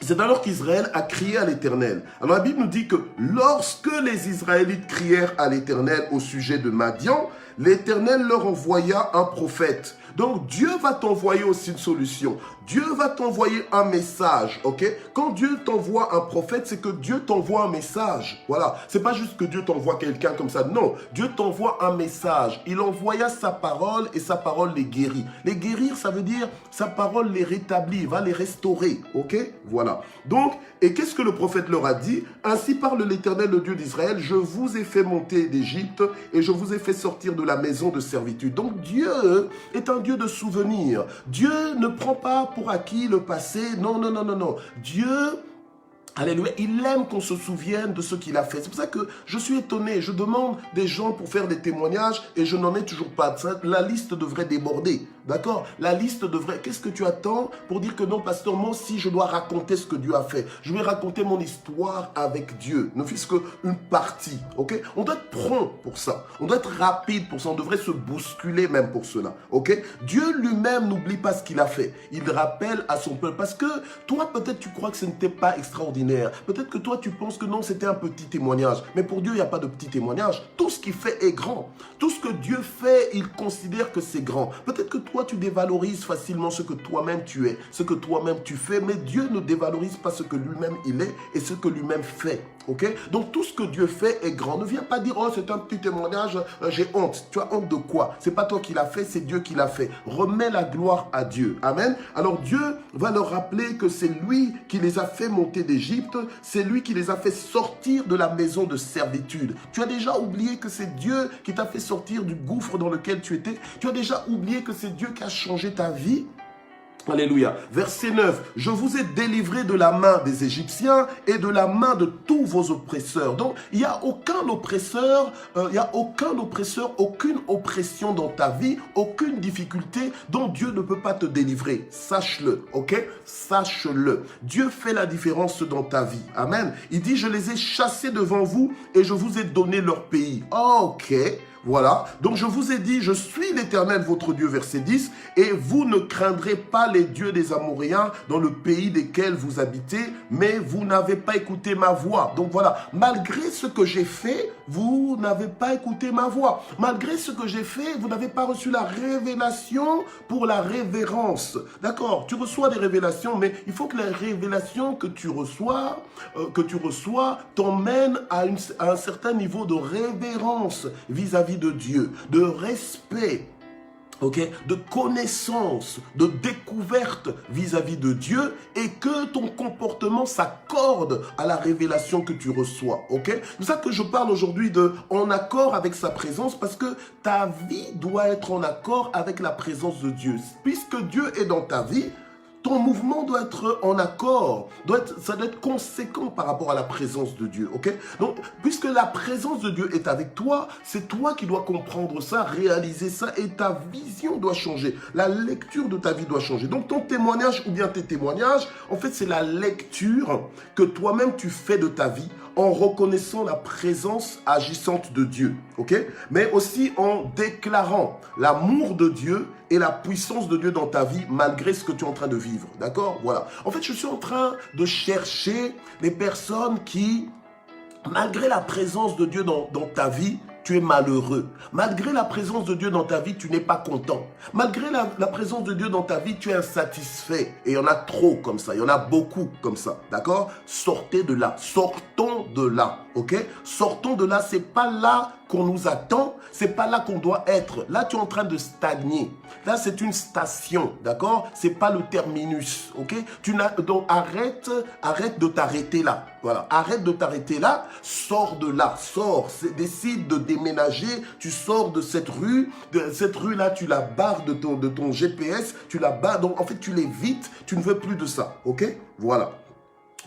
C'est alors qu'Israël a crié à l'Éternel. Alors la Bible nous dit que lorsque les Israélites crièrent à l'Éternel au sujet de Madian, l'Éternel leur envoya un prophète. Donc Dieu va t'envoyer aussi une solution. Dieu va t'envoyer un message, ok? Quand Dieu t'envoie un prophète, c'est que Dieu t'envoie un message. Voilà, c'est pas juste que Dieu t'envoie quelqu'un comme ça. Non, Dieu t'envoie un message. Il envoya sa parole et sa parole les guérit. Les guérir, ça veut dire sa parole les rétablit, va les restaurer, ok? Voilà. Donc, et qu'est-ce que le prophète leur a dit? Ainsi parle l'Éternel, le Dieu d'Israël, je vous ai fait monter d'Égypte et je vous ai fait sortir de la maison de servitude. Donc Dieu est un Dieu de souvenirs. Dieu ne prend pas pour acquis le passé. Non, non, non, non, non. Dieu, alléluia, il aime qu'on se souvienne de ce qu'il a fait. C'est pour ça que je suis étonné. Je demande des gens pour faire des témoignages et je n'en ai toujours pas. La liste devrait déborder. D'accord? La liste devrait... Qu'est-ce que tu attends pour dire que non, pasteur, moi aussi, je dois raconter ce que Dieu a fait. Je vais raconter mon histoire avec Dieu. Ne fût-ce qu'une partie. Ok? On doit être prompt pour ça. On doit être rapide pour ça. On devrait se bousculer même pour cela. Ok? Dieu lui-même n'oublie pas ce qu'il a fait. Il rappelle à son peuple. Parce que toi, peut-être, tu crois que ce n'était pas extraordinaire. Peut-être que toi, tu penses que non, c'était un petit témoignage. Mais pour Dieu, il n'y a pas de petit témoignage. Tout ce qu'il fait est grand. Tout ce que Dieu fait, il considère que c'est grand. Peut-être que toi, tu dévalorises facilement ce que toi-même tu es, ce que toi-même tu fais, mais Dieu ne dévalorise pas ce que lui-même il est et ce que lui-même fait. Ok? Donc tout ce que Dieu fait est grand. Ne viens pas dire, oh, c'est un petit témoignage, j'ai honte. Tu as honte de quoi? C'est pas toi qui l'as fait, c'est Dieu qui l'a fait. Remets la gloire à Dieu. Amen. Alors Dieu va leur rappeler que c'est lui qui les a fait monter d'Égypte, c'est lui qui les a fait sortir de la maison de servitude. Tu as déjà oublié que c'est Dieu qui t'a fait sortir du gouffre dans lequel tu étais? Tu as déjà oublié que c'est Dieu qui a changé ta vie? Alléluia. Verset 9. Je vous ai délivré de la main des Égyptiens et de la main de tous vos oppresseurs. Donc, il n'y a aucun oppresseur, aucune oppression dans ta vie, aucune difficulté dont Dieu ne peut pas te délivrer. Sache-le, ok? Sache-le. Dieu fait la différence dans ta vie. Amen. Il dit, je les ai chassés devant vous et je vous ai donné leur pays. Ok. Voilà, donc je vous ai dit, je suis l'Éternel votre Dieu, verset 10, et vous ne craindrez pas les dieux des Amoréens dans le pays desquels vous habitez, mais vous n'avez pas écouté ma voix. Donc voilà, malgré ce que j'ai fait, vous n'avez pas écouté ma voix. Malgré ce que j'ai fait, vous n'avez pas reçu la révélation pour la révérence. D'accord, tu reçois des révélations, mais il faut que les révélations que tu reçois t'emmènent à un certain niveau de révérence vis-à-vis de Dieu, de respect, ok, de connaissance, de découverte vis-à-vis de Dieu et que ton comportement s'accorde à la révélation que tu reçois, ok? C'est pour ça que je parle aujourd'hui de en accord avec sa présence parce que ta vie doit être en accord avec la présence de Dieu. Puisque Dieu est dans ta vie, ton mouvement doit être en accord, ça doit être conséquent par rapport à la présence de Dieu, ok? Donc, puisque la présence de Dieu est avec toi, c'est toi qui dois comprendre ça, réaliser ça, et ta vision doit changer. La lecture de ta vie doit changer. Donc, ton témoignage ou bien tes témoignages, en fait, c'est la lecture que toi-même tu fais de ta vie en reconnaissant la présence agissante de Dieu, ok? Mais aussi en déclarant l'amour de Dieu et la puissance de Dieu dans ta vie malgré ce que tu es en train de vivre, d'accord? Voilà. En fait, je suis en train de chercher les personnes qui, malgré la présence de Dieu dans ta vie, tu es malheureux. Malgré la présence de Dieu dans ta vie, tu n'es pas content. Malgré la présence de Dieu dans ta vie, tu es insatisfait. Et il y en a trop comme ça. Il y en a beaucoup comme ça. D'accord? Sortez de là. Sortons de là. Ok? Sortons de là. C'est pas là qu'on nous attend. C'est pas là qu'on doit être. Là, tu es en train de stagner. Là, c'est une station. D'accord? C'est pas le terminus. Ok? Donc, arrête de t'arrêter là. Voilà. Arrête de t'arrêter là. Sors de là. Sors. Décide de déménager. Tu sors de cette rue. Cette rue-là, tu la barres de ton GPS. Tu la barres. Donc, en fait, tu l'évites. Tu ne veux plus de ça. Ok? Voilà.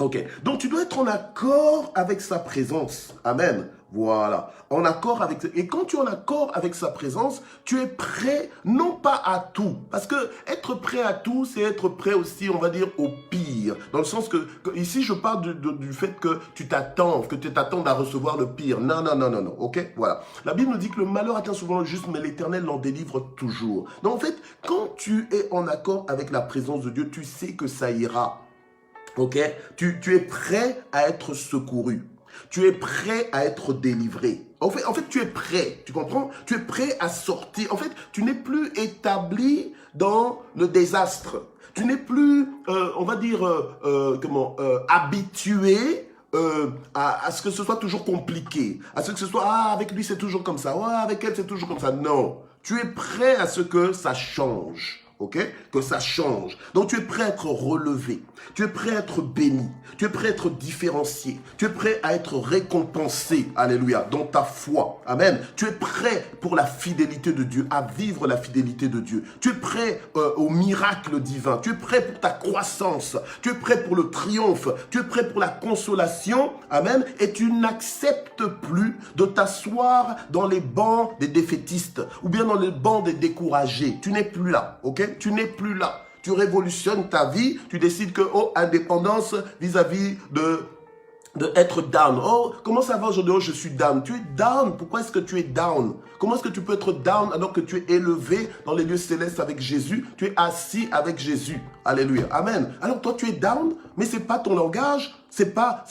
Ok. Donc, tu dois être en accord avec sa présence. Amen. Voilà, en accord avec... Et quand tu es en accord avec sa présence, tu es prêt, non pas à tout. Parce que être prêt à tout, c'est être prêt aussi, on va dire, au pire. Dans le sens que ici, je parle du fait que tu t'attends à recevoir le pire. Non, non, non, non, non, ok? Voilà. La Bible nous dit que le malheur atteint souvent le juste, mais l'Éternel l'en délivre toujours. Donc en fait, quand tu es en accord avec la présence de Dieu, tu sais que ça ira. Ok? Tu es prêt à être secouru. Tu es prêt à être délivré. En fait, tu es prêt, tu comprends? Tu es prêt à sortir. En fait, tu n'es plus établi dans le désastre. Tu n'es plus, on va dire, habitué à ce que ce soit toujours compliqué. À ce que ce soit, avec lui c'est toujours comme ça, avec elle c'est toujours comme ça. Non, tu es prêt à ce que ça change. Ok? Que ça change. Donc tu es prêt à être relevé. Tu es prêt à être béni. Tu es prêt à être différencié. Tu es prêt à être récompensé. Alléluia. Dans ta foi. Amen. Tu es prêt pour la fidélité de Dieu, à vivre la fidélité de Dieu. Tu es prêt au miracle divin. Tu es prêt pour ta croissance. Tu es prêt pour le triomphe. Tu es prêt pour la consolation. Amen. Et tu n'acceptes plus de t'asseoir dans les bancs des défaitistes ou bien dans les bancs des découragés. Tu n'es plus là. Ok? Tu n'es plus là. Tu révolutionnes ta vie. Tu décides que, indépendance vis-à-vis de être down. Oh, comment ça va aujourd'hui? Oh, je suis down. Tu es down. Pourquoi est-ce que tu es down? Comment est-ce que tu peux être down alors que tu es élevé dans les lieux célestes avec Jésus? Tu es assis avec Jésus. Alléluia. Amen. Alors toi, tu es down, mais c'est pas ton langage. C'est pas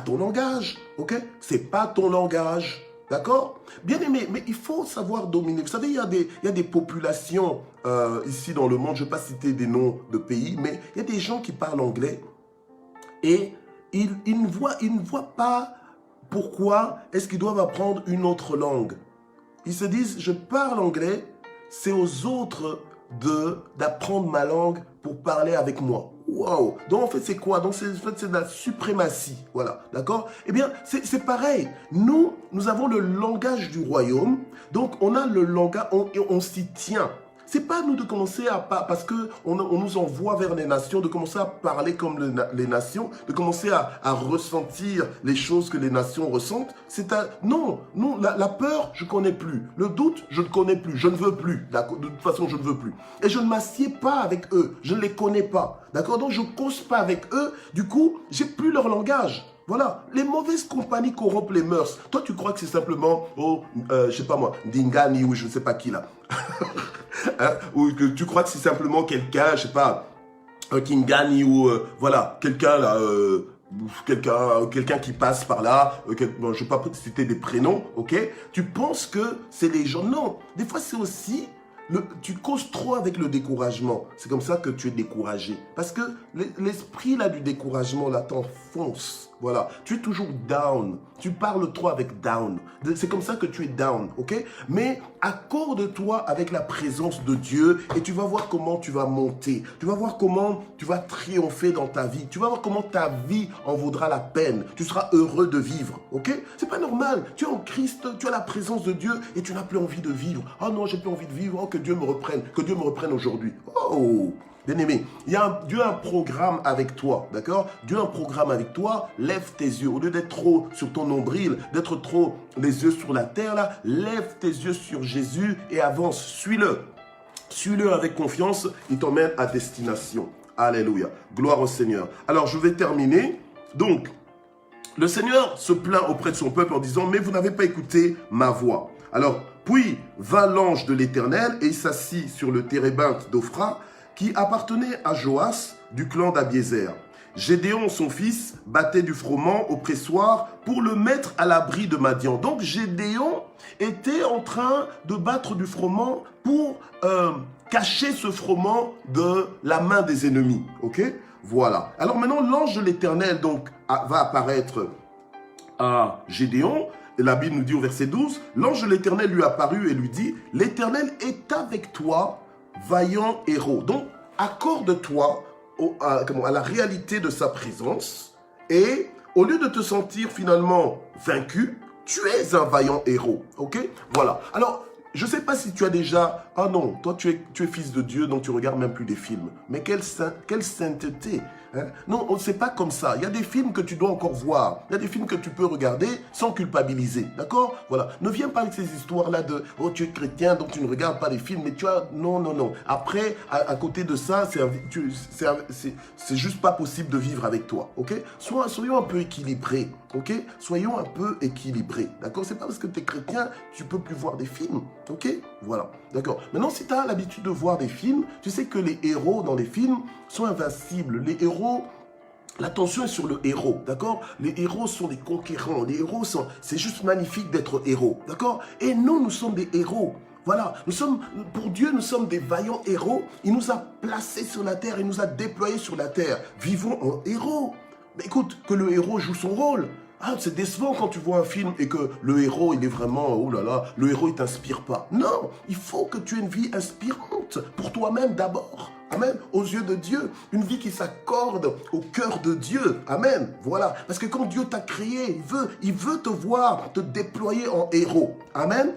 ton langage. Ok? C'est pas ton langage. D'accord? Bien aimé, mais il faut savoir dominer. Vous savez, il y a des populations ici dans le monde, je ne vais pas citer des noms de pays, mais il y a des gens qui parlent anglais et ils ne voient pas pourquoi est-ce qu'ils doivent apprendre une autre langue. Ils se disent, je parle anglais, c'est aux autres d'apprendre ma langue pour parler avec moi. Wow! Donc en fait c'est quoi? Donc c'est de la suprématie, voilà, d'accord? Eh bien c'est pareil, nous avons le langage du royaume, donc on a le langage, on s'y tient. C'est pas à nous de commencer parce qu'on nous envoie vers les nations, de commencer à parler comme les nations, de commencer à ressentir les choses que les nations ressentent. Non, la peur, je ne connais plus. Le doute, je ne connais plus. Je ne veux plus. De toute façon, je ne veux plus. Et je ne m'assieds pas avec eux. Je ne les connais pas. D'accord? Donc, je ne cause pas avec eux. Du coup, j'ai plus leur langage. Voilà, les mauvaises compagnies corrompent les mœurs. Toi, tu crois que c'est simplement, je sais pas moi, Dingani ou je ne sais pas qui là. Hein? Ou que tu crois que c'est simplement quelqu'un, je sais pas, un Kingani ou voilà, quelqu'un là, quelqu'un qui passe par là, bon, je ne vais pas citer des prénoms, ok? Tu penses que c'est les gens. Non, des fois c'est aussi... tu causes trop avec le découragement. C'est comme ça que tu es découragé. Parce que l'esprit là du découragement là t'enfonce. Voilà. Tu es toujours down. Tu parles trop avec down. C'est comme ça que tu es down. Ok? Mais accorde-toi avec la présence de Dieu et tu vas voir comment tu vas monter. Tu vas voir comment tu vas triompher dans ta vie. Tu vas voir comment ta vie en vaudra la peine. Tu seras heureux de vivre. Ok? C'est pas normal. Tu es en Christ, tu as la présence de Dieu et tu n'as plus envie de vivre. Oh non, j'ai plus envie de vivre. Oh, que Dieu me reprenne. Que Dieu me reprenne aujourd'hui. Oh! Bien-aimé, Dieu a un programme avec toi, d'accord? Dieu a un programme avec toi, lève tes yeux. Au lieu d'être trop sur ton nombril, d'être trop les yeux sur la terre, là, lève tes yeux sur Jésus et avance, suis-le. Suis-le avec confiance, il t'emmène à destination. Alléluia, gloire au Seigneur. Alors, je vais terminer. Donc, le Seigneur se plaint auprès de son peuple en disant, mais vous n'avez pas écouté ma voix. Alors, puis vint l'ange de l'Éternel et il s'assit sur le térébinthe d'Ophra, qui appartenait à Joas du clan d'Abiézer. Gédéon, son fils, battait du froment au pressoir pour le mettre à l'abri de Madian. Donc Gédéon était en train de battre du froment pour cacher ce froment de la main des ennemis. Ok? Voilà. Alors maintenant, l'ange de l'Éternel donc va apparaître à Gédéon. Et la Bible nous dit au verset 12, l'ange de l'Éternel lui apparut et lui dit, l'Éternel est avec toi, vaillant héros. Donc, accorde-toi à la réalité de sa présence et au lieu de te sentir finalement vaincu, tu es un vaillant héros. Ok? Voilà. Alors, Je ne sais pas si tu as déjà... Ah non, toi tu es fils de Dieu, donc tu ne regardes même plus des films. Mais quelle sainteté, hein? Non, c'est pas comme ça. Il y a des films que tu dois encore voir. Il y a des films que tu peux regarder sans culpabiliser. D'accord? Voilà. Ne viens pas avec ces histoires-là de « Oh, tu es chrétien, donc tu ne regardes pas les films. » Mais tu as... Non, non, non. Après, à côté de ça, c'est juste pas possible de vivre avec toi. Ok? Soyons un peu équilibrés. Ok? Soyons un peu équilibrés. D'accord? C'est pas parce que tu es chrétien, tu peux plus voir des films. Ok? Voilà. D'accord. Maintenant, si tu as l'habitude de voir des films, tu sais que les héros dans les films sont invincibles. Les héros, l'attention est sur le héros, d'accord? Les héros sont des conquérants. Les héros sont... C'est juste magnifique d'être héros, d'accord? Et nous sommes des héros. Voilà, pour Dieu, nous sommes des vaillants héros. Il nous a placés sur la terre, il nous a déployés sur la terre. Vivons en héros. Mais écoute, que le héros joue son rôle. Ah, c'est décevant quand tu vois un film et que le héros, il est vraiment, oh là là, le héros, il t'inspire pas. Non, il faut que tu aies une vie inspirante pour toi-même d'abord. Amen. Aux yeux de Dieu. Une vie qui s'accorde au cœur de Dieu. Amen. Voilà. Parce que quand Dieu t'a créé, il veut te voir, te déployer en héros. Amen.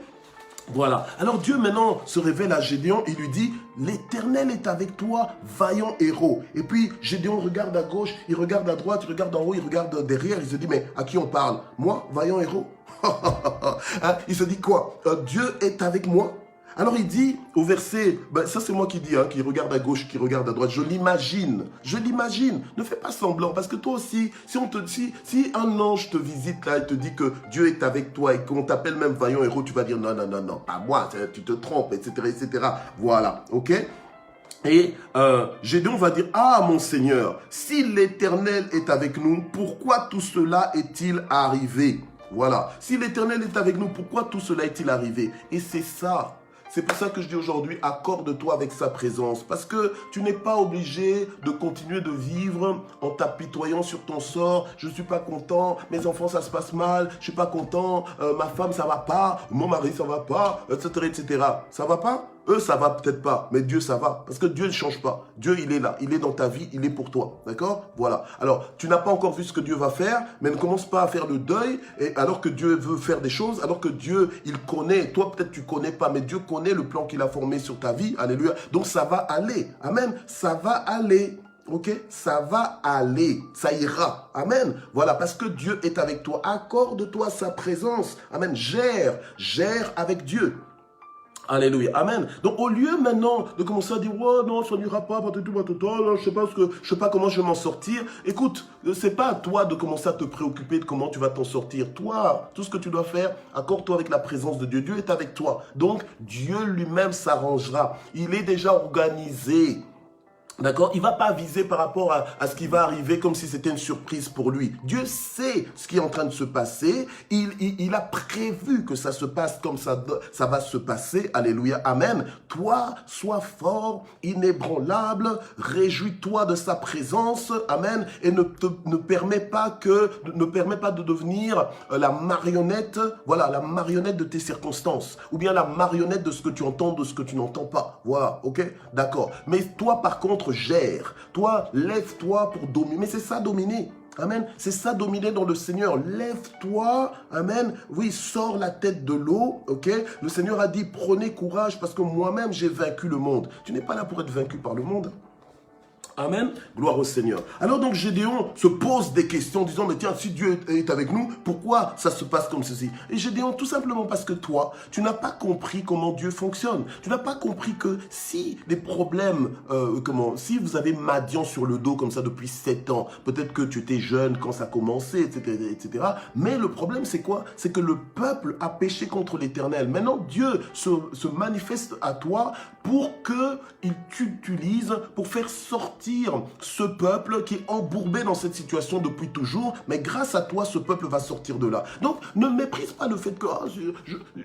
Voilà. Alors Dieu maintenant se révèle à Gédéon, il lui dit, l'Éternel est avec toi, vaillant héros. Et puis Gédéon regarde à gauche, il regarde à droite, il regarde en haut, il regarde derrière, il se dit, mais à qui on parle? Moi, vaillant héros? Hein? Il se dit quoi? Dieu est avec moi? Alors il dit au verset, ben ça c'est moi qui dis, hein, qui regarde à gauche, qui regarde à droite, je l'imagine, ne fais pas semblant, parce que toi aussi, si un ange te visite là et te dit que Dieu est avec toi et qu'on t'appelle même vaillant héros, tu vas dire non, non, non, non, pas moi, tu te trompes, etc., etc., voilà, ok? Et Gédéon va dire, ah mon Seigneur, si l'Éternel est avec nous, pourquoi tout cela est-il arrivé? Voilà, si l'Éternel est avec nous, pourquoi tout cela est-il arrivé? Et c'est ça. C'est pour ça que je dis aujourd'hui, accorde-toi avec sa présence. Parce que tu n'es pas obligé de continuer de vivre en t'apitoyant sur ton sort. Je ne suis pas content, mes enfants ça se passe mal, je ne suis pas content, ma femme ça va pas, mon mari ça va pas, etc., etc. Ça va pas? Eux, ça va peut-être pas, mais Dieu, ça va. Parce que Dieu ne change pas. Dieu, il est là. Il est dans ta vie. Il est pour toi. D'accord? Voilà. Alors, tu n'as pas encore vu ce que Dieu va faire, mais ne commence pas à faire le deuil, et alors que Dieu veut faire des choses, alors que Dieu, il connaît. Toi, peut-être tu connais pas, mais Dieu connaît le plan qu'il a formé sur ta vie. Alléluia. Donc, ça va aller. Amen. Ça va aller. Ok? Ça va aller. Ça ira. Amen. Voilà. Parce que Dieu est avec toi. Accorde-toi sa présence. Amen. Gère avec Dieu. Alléluia, amen. Donc au lieu maintenant de commencer à dire ouais non ça n'ira pas, je sais pas comment je vais m'en sortir. Écoute, c'est pas à toi de commencer à te préoccuper de comment tu vas t'en sortir. Toi, tout ce que tu dois faire, accorde-toi avec la présence de Dieu. Dieu est avec toi. Donc Dieu lui-même s'arrangera. Il est déjà organisé. D'accord? Il ne va pas viser par rapport à ce qui va arriver comme si c'était une surprise pour lui. Dieu sait ce qui est en train de se passer. Il a prévu que ça se passe comme ça va se passer. Alléluia. Amen. Toi, sois fort, inébranlable. Réjouis-toi de sa présence. Amen. Et ne permets pas de devenir la marionnette, voilà, la marionnette de tes circonstances. Ou bien la marionnette de ce que tu entends, de ce que tu n'entends pas. Voilà. Ok? D'accord. Mais toi, par contre, gère. Toi, lève-toi pour dominer. Mais c'est ça, dominer. Amen. C'est ça, dominer dans le Seigneur. Lève-toi. Amen. Oui, sors la tête de l'eau. Ok. Le Seigneur a dit, prenez courage parce que moi-même, j'ai vaincu le monde. Tu n'es pas là pour être vaincu par le monde. Amen. Gloire au Seigneur. Alors donc Gédéon se pose des questions en disant, mais tiens, si Dieu est avec nous, pourquoi ça se passe comme ceci? Et Gédéon, tout simplement parce que toi, tu n'as pas compris comment Dieu fonctionne. Tu n'as pas compris que si les problèmes, si vous avez Madian sur le dos comme ça depuis 7 ans, peut-être que tu étais jeune quand ça a commencé, etc., etc. Mais le problème, c'est quoi? C'est que le peuple a péché contre l'Éternel. Maintenant, Dieu se manifeste à toi pour qu'il t'utilise pour faire sortir ce peuple qui est embourbé dans cette situation depuis toujours, mais grâce à toi, ce peuple va sortir de là. Donc, ne méprise pas le fait que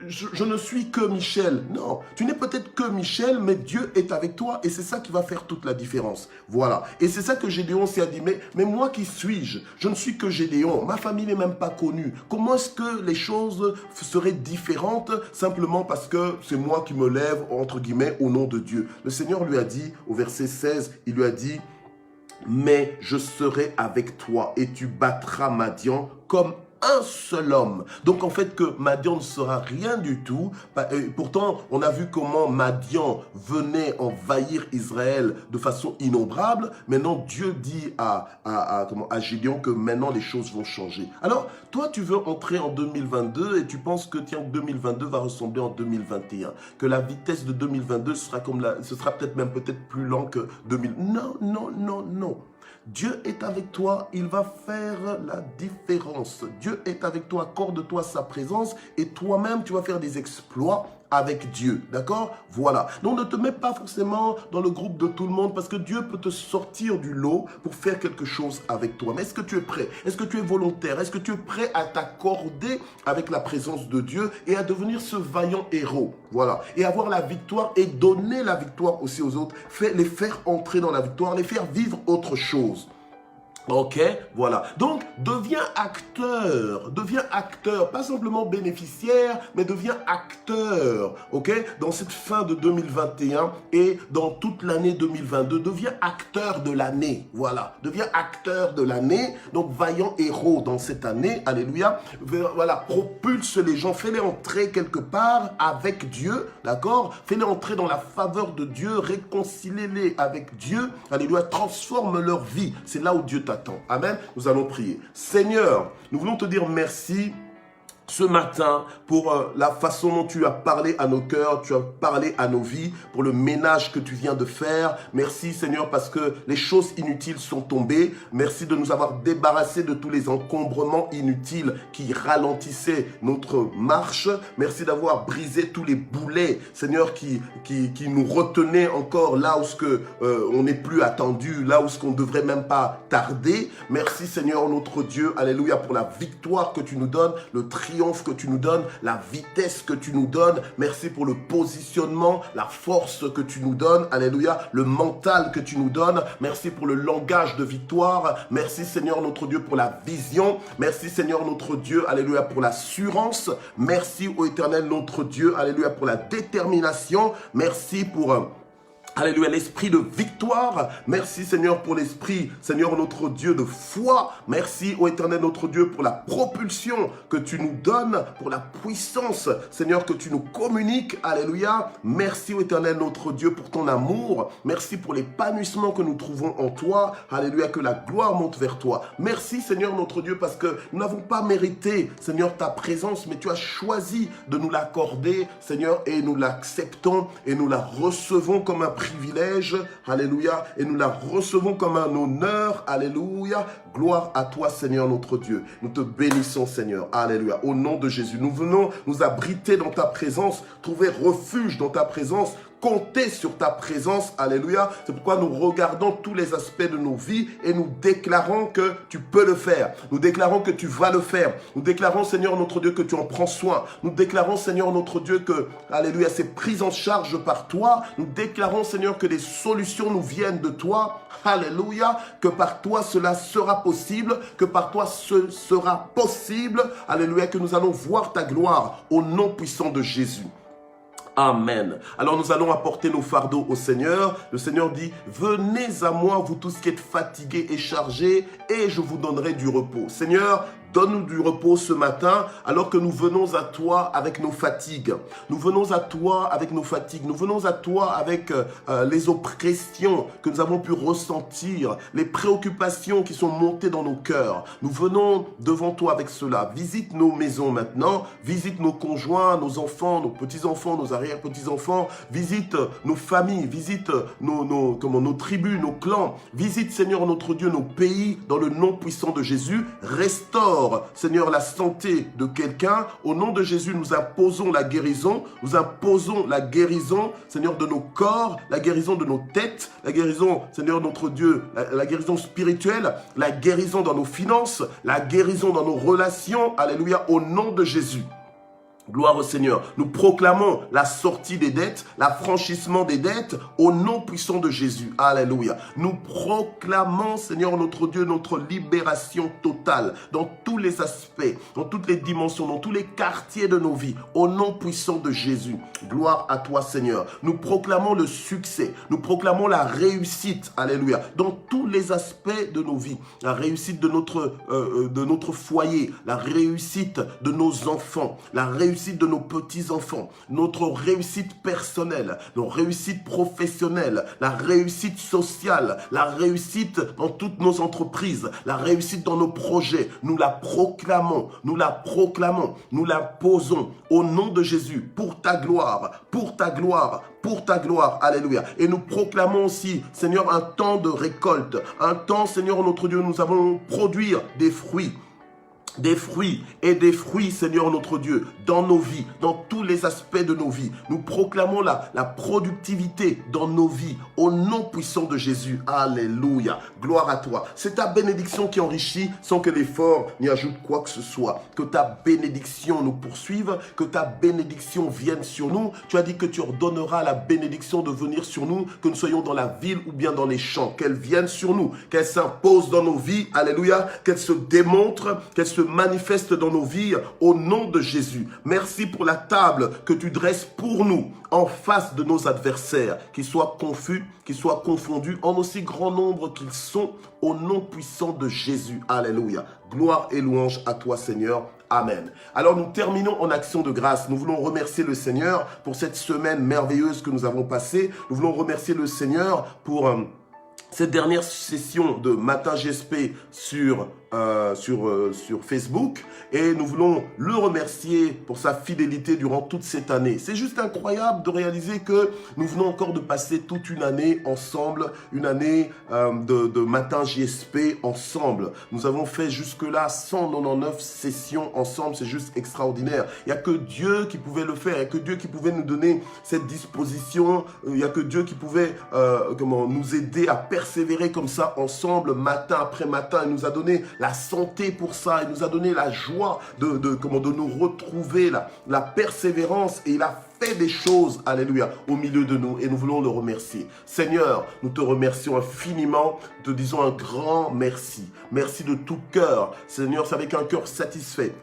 je ne suis que Michel. Non, tu n'es peut-être que Michel, mais Dieu est avec toi et c'est ça qui va faire toute la différence. Voilà. Et c'est ça que Gédéon s'est dit, mais moi qui suis-je? Je ne suis que Gédéon. Ma famille n'est même pas connue. Comment est-ce que les choses seraient différentes simplement parce que c'est moi qui me lève, entre guillemets, au nom de Dieu? Le Seigneur lui a dit, au verset 16, il lui a dit, mais je serai avec toi et tu battras Madian comme un seul homme. Donc en fait que Madian ne sera rien du tout. Pourtant, on a vu comment Madian venait envahir Israël de façon innombrable. Maintenant, Dieu dit à Gédéon que maintenant les choses vont changer. Alors, toi, tu veux entrer en 2022 et tu penses que tiens, 2022 va ressembler en 2021. Que la vitesse de 2022 sera ce sera peut-être plus lent que 2000. Non, non, non, non. Dieu est avec toi, il va faire la différence. Dieu est avec toi, accorde-toi sa présence et toi-même, tu vas faire des exploits avec Dieu, d'accord? Voilà. Donc, ne te mets pas forcément dans le groupe de tout le monde parce que Dieu peut te sortir du lot pour faire quelque chose avec toi. Mais est-ce que tu es prêt? Est-ce que tu es volontaire? Est-ce que tu es prêt à t'accorder avec la présence de Dieu et à devenir ce vaillant héros? Voilà. Et avoir la victoire et donner la victoire aussi aux autres. Les faire entrer dans la victoire, les faire vivre autre chose. Ok, voilà. Donc, deviens acteur, pas simplement bénéficiaire, mais deviens acteur, ok, dans cette fin de 2021 et dans toute l'année 2022, deviens acteur de l'année, voilà, deviens acteur de l'année, donc vaillant héros dans cette année, alléluia, voilà, propulse les gens, fais-les entrer quelque part avec Dieu, d'accord, fais-les entrer dans la faveur de Dieu, réconcilie-les avec Dieu, alléluia, transforme leur vie, c'est là où Dieu t'attend. Amen. Nous allons prier. Seigneur, nous voulons te dire merci ce matin pour la façon dont tu as parlé à nos cœurs, tu as parlé à nos vies, pour le ménage que tu viens de faire. Merci Seigneur parce que les choses inutiles sont tombées. Merci de nous avoir débarrassés de tous les encombrements inutiles qui ralentissaient notre marche. Merci d'avoir brisé tous les boulets, Seigneur, qui nous retenaient encore là où on n'est plus attendu, là où on ne devrait même pas tarder. Merci Seigneur notre Dieu, alléluia, pour la victoire que tu nous donnes, le triomphe que tu nous donnes, la vitesse que tu nous donnes. Merci pour le positionnement, la force que tu nous donnes. Alléluia. Le mental que tu nous donnes. Merci pour le langage de victoire. Merci Seigneur notre Dieu pour la vision. Merci Seigneur notre Dieu. Alléluia pour l'assurance. Merci ô Éternel notre Dieu. Alléluia pour la détermination. Merci pour... Alléluia, l'esprit de victoire. Merci Seigneur pour l'esprit, Seigneur notre Dieu, de foi. Merci ô Éternel notre Dieu pour la propulsion que tu nous donnes, pour la puissance, Seigneur, que tu nous communiques. Alléluia. Merci ô Éternel notre Dieu pour ton amour. Merci pour l'épanouissement que nous trouvons en toi. Alléluia, que la gloire monte vers toi. Merci Seigneur notre Dieu parce que nous n'avons pas mérité, Seigneur, ta présence, mais tu as choisi de nous l'accorder, Seigneur, et nous l'acceptons et nous la recevons comme un privilège, alléluia, et nous la recevons comme un honneur, alléluia. Gloire à toi, Seigneur notre Dieu. Nous te bénissons, Seigneur, alléluia. Au nom de Jésus, nous venons nous abriter dans ta présence, trouver refuge dans ta présence, compter sur ta présence, alléluia. C'est pourquoi nous regardons tous les aspects de nos vies et nous déclarons que tu peux le faire. Nous déclarons que tu vas le faire. Nous déclarons, Seigneur notre Dieu, que tu en prends soin. Nous déclarons, Seigneur notre Dieu, que, alléluia, c'est pris en charge par toi. Nous déclarons, Seigneur, que les solutions nous viennent de toi. Alléluia, que par toi cela sera possible, que par toi ce sera possible. Alléluia, que nous allons voir ta gloire au nom puissant de Jésus. Amen. Alors nous allons apporter nos fardeaux au Seigneur. Le Seigneur dit, venez à moi, vous tous qui êtes fatigués et chargés, et je vous donnerai du repos. Seigneur, donne-nous du repos ce matin, alors que nous venons à toi avec nos fatigues. Nous venons à toi avec nos fatigues. Nous venons à toi avec les oppressions que nous avons pu ressentir, les préoccupations qui sont montées dans nos cœurs. Nous venons devant toi avec cela. Visite nos maisons maintenant. Visite nos conjoints, nos enfants, nos petits-enfants, nos arrière-petits-enfants. Visite nos familles. Visite nos tribus, nos clans. Visite, Seigneur notre Dieu, nos pays dans le nom puissant de Jésus. Restaure, Seigneur, la santé de quelqu'un. Au nom de Jésus, nous imposons la guérison. Nous imposons la guérison, Seigneur, de nos corps, la guérison de nos têtes, la guérison, Seigneur, notre Dieu, la guérison spirituelle, la guérison dans nos finances, la guérison dans nos relations. Alléluia, au nom de Jésus. Gloire au Seigneur. Nous proclamons la sortie des dettes, l'affranchissement des dettes au nom puissant de Jésus. Alléluia. Nous proclamons, Seigneur notre Dieu, notre libération totale dans tous les aspects, dans toutes les dimensions, dans tous les quartiers de nos vies, au nom puissant de Jésus. Gloire à toi, Seigneur. Nous proclamons le succès, nous proclamons la réussite, alléluia, dans tous les aspects de nos vies. La réussite de notre foyer, la réussite de nos enfants, la réussite de nos petits-enfants, notre réussite personnelle, nos réussites professionnelles, la réussite sociale, la réussite dans toutes nos entreprises, la réussite dans nos projets. Nous la proclamons, nous la proclamons, nous la posons au nom de Jésus pour ta gloire, pour ta gloire, pour ta gloire, alléluia. Et nous proclamons aussi, Seigneur, un temps de récolte, un temps, Seigneur notre Dieu, nous allons produire des fruits, Seigneur notre Dieu, dans nos vies, dans tous les aspects de nos vies. Nous proclamons la productivité dans nos vies, au nom puissant de Jésus. Alléluia. Gloire à toi. C'est ta bénédiction qui enrichit sans que l'effort n'y ajoute quoi que ce soit. Que ta bénédiction nous poursuive, que ta bénédiction vienne sur nous. Tu as dit que tu ordonneras la bénédiction de venir sur nous, que nous soyons dans la ville ou bien dans les champs. Qu'elle vienne sur nous, qu'elle s'impose dans nos vies. Alléluia. Qu'elle se démontre, qu'elle se manifeste dans nos vies au nom de Jésus. Merci pour la table que tu dresses pour nous en face de nos adversaires, qu'ils soient confus, qu'ils soient confondus en aussi grand nombre qu'ils sont, au nom puissant de Jésus. Alléluia. Gloire et louange à toi, Seigneur. Amen. Alors nous terminons en action de grâce. Nous voulons remercier le Seigneur pour cette semaine merveilleuse que nous avons passée. Nous voulons remercier le Seigneur pour cette dernière session de Matin GSP sur Facebook, et nous voulons le remercier pour sa fidélité durant toute cette année. C'est juste incroyable de réaliser que nous venons encore de passer toute une année ensemble, une année de Matin GSP ensemble. Nous avons fait jusque-là 199 sessions ensemble, c'est juste extraordinaire. Il n'y a que Dieu qui pouvait le faire, il n'y a que Dieu qui pouvait nous donner cette disposition, il n'y a que Dieu qui pouvait nous aider à persévérer comme ça ensemble, matin après matin. Il nous a donné la santé pour ça, il nous a donné la joie de nous retrouver, la persévérance, et il a fait des choses, alléluia, au milieu de nous, et nous voulons le remercier. Seigneur, nous te remercions infiniment, te disons un grand merci. Merci de tout cœur. Seigneur, c'est avec un cœur satisfait,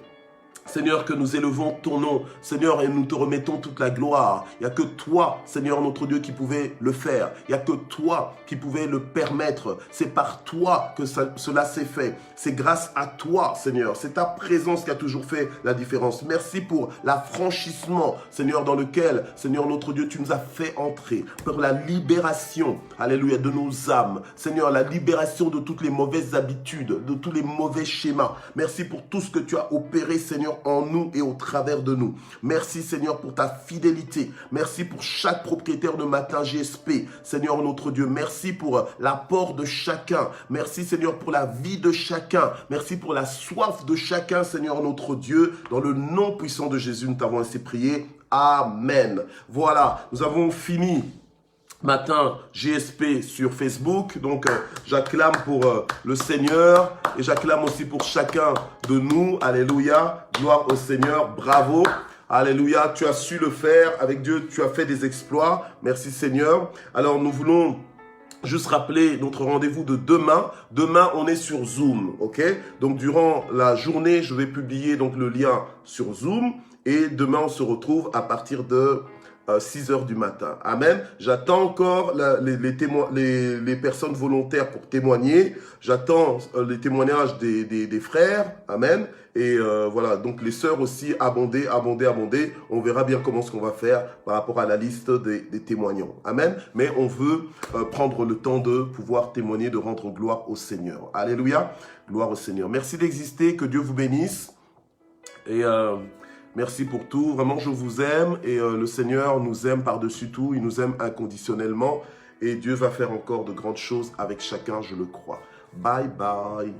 Seigneur, que nous élevons ton nom, Seigneur, et nous te remettons toute la gloire. Il n'y a que toi, Seigneur, notre Dieu, qui pouvait le faire. Il n'y a que toi qui pouvais le permettre. C'est par toi que cela s'est fait. C'est grâce à toi, Seigneur. C'est ta présence qui a toujours fait la différence. Merci pour l'affranchissement, Seigneur, dans lequel, Seigneur, notre Dieu, tu nous as fait entrer. Pour la libération, alléluia, de nos âmes. Seigneur, la libération de toutes les mauvaises habitudes, de tous les mauvais schémas. Merci pour tout ce que tu as opéré, Seigneur, en nous et au travers de nous. Merci, Seigneur, pour ta fidélité. Merci pour chaque propriétaire de Matin GSP. Seigneur, notre Dieu, merci pour l'apport de chacun. Merci, Seigneur, pour la vie de chacun. Merci pour la soif de chacun, Seigneur, notre Dieu. Dans le nom puissant de Jésus, nous t'avons ainsi prié. Amen. Voilà, nous avons fini Matin GSP sur Facebook. Donc j'acclame pour le Seigneur, et j'acclame aussi pour chacun de nous. Alléluia, gloire au Seigneur, bravo. Alléluia, tu as su le faire avec Dieu, tu as fait des exploits. Merci Seigneur. Alors nous voulons juste rappeler notre rendez-vous de demain. Demain, on est sur Zoom, ok? Donc durant la journée, je vais publier donc le lien sur Zoom, et demain on se retrouve à partir de 6 heures du matin. Amen. J'attends encore les personnes volontaires pour témoigner. J'attends les témoignages des frères. Amen. Et voilà, donc les sœurs aussi, abonder. On verra bien comment ce qu'on va faire par rapport à la liste des témoignants. Amen. Mais on veut prendre le temps de pouvoir témoigner, de rendre gloire au Seigneur. Alléluia. Gloire au Seigneur. Merci d'exister. Que Dieu vous bénisse. Et merci pour tout. Vraiment, je vous aime, et le Seigneur nous aime par-dessus tout. Il nous aime inconditionnellement, et Dieu va faire encore de grandes choses avec chacun, je le crois. Bye bye.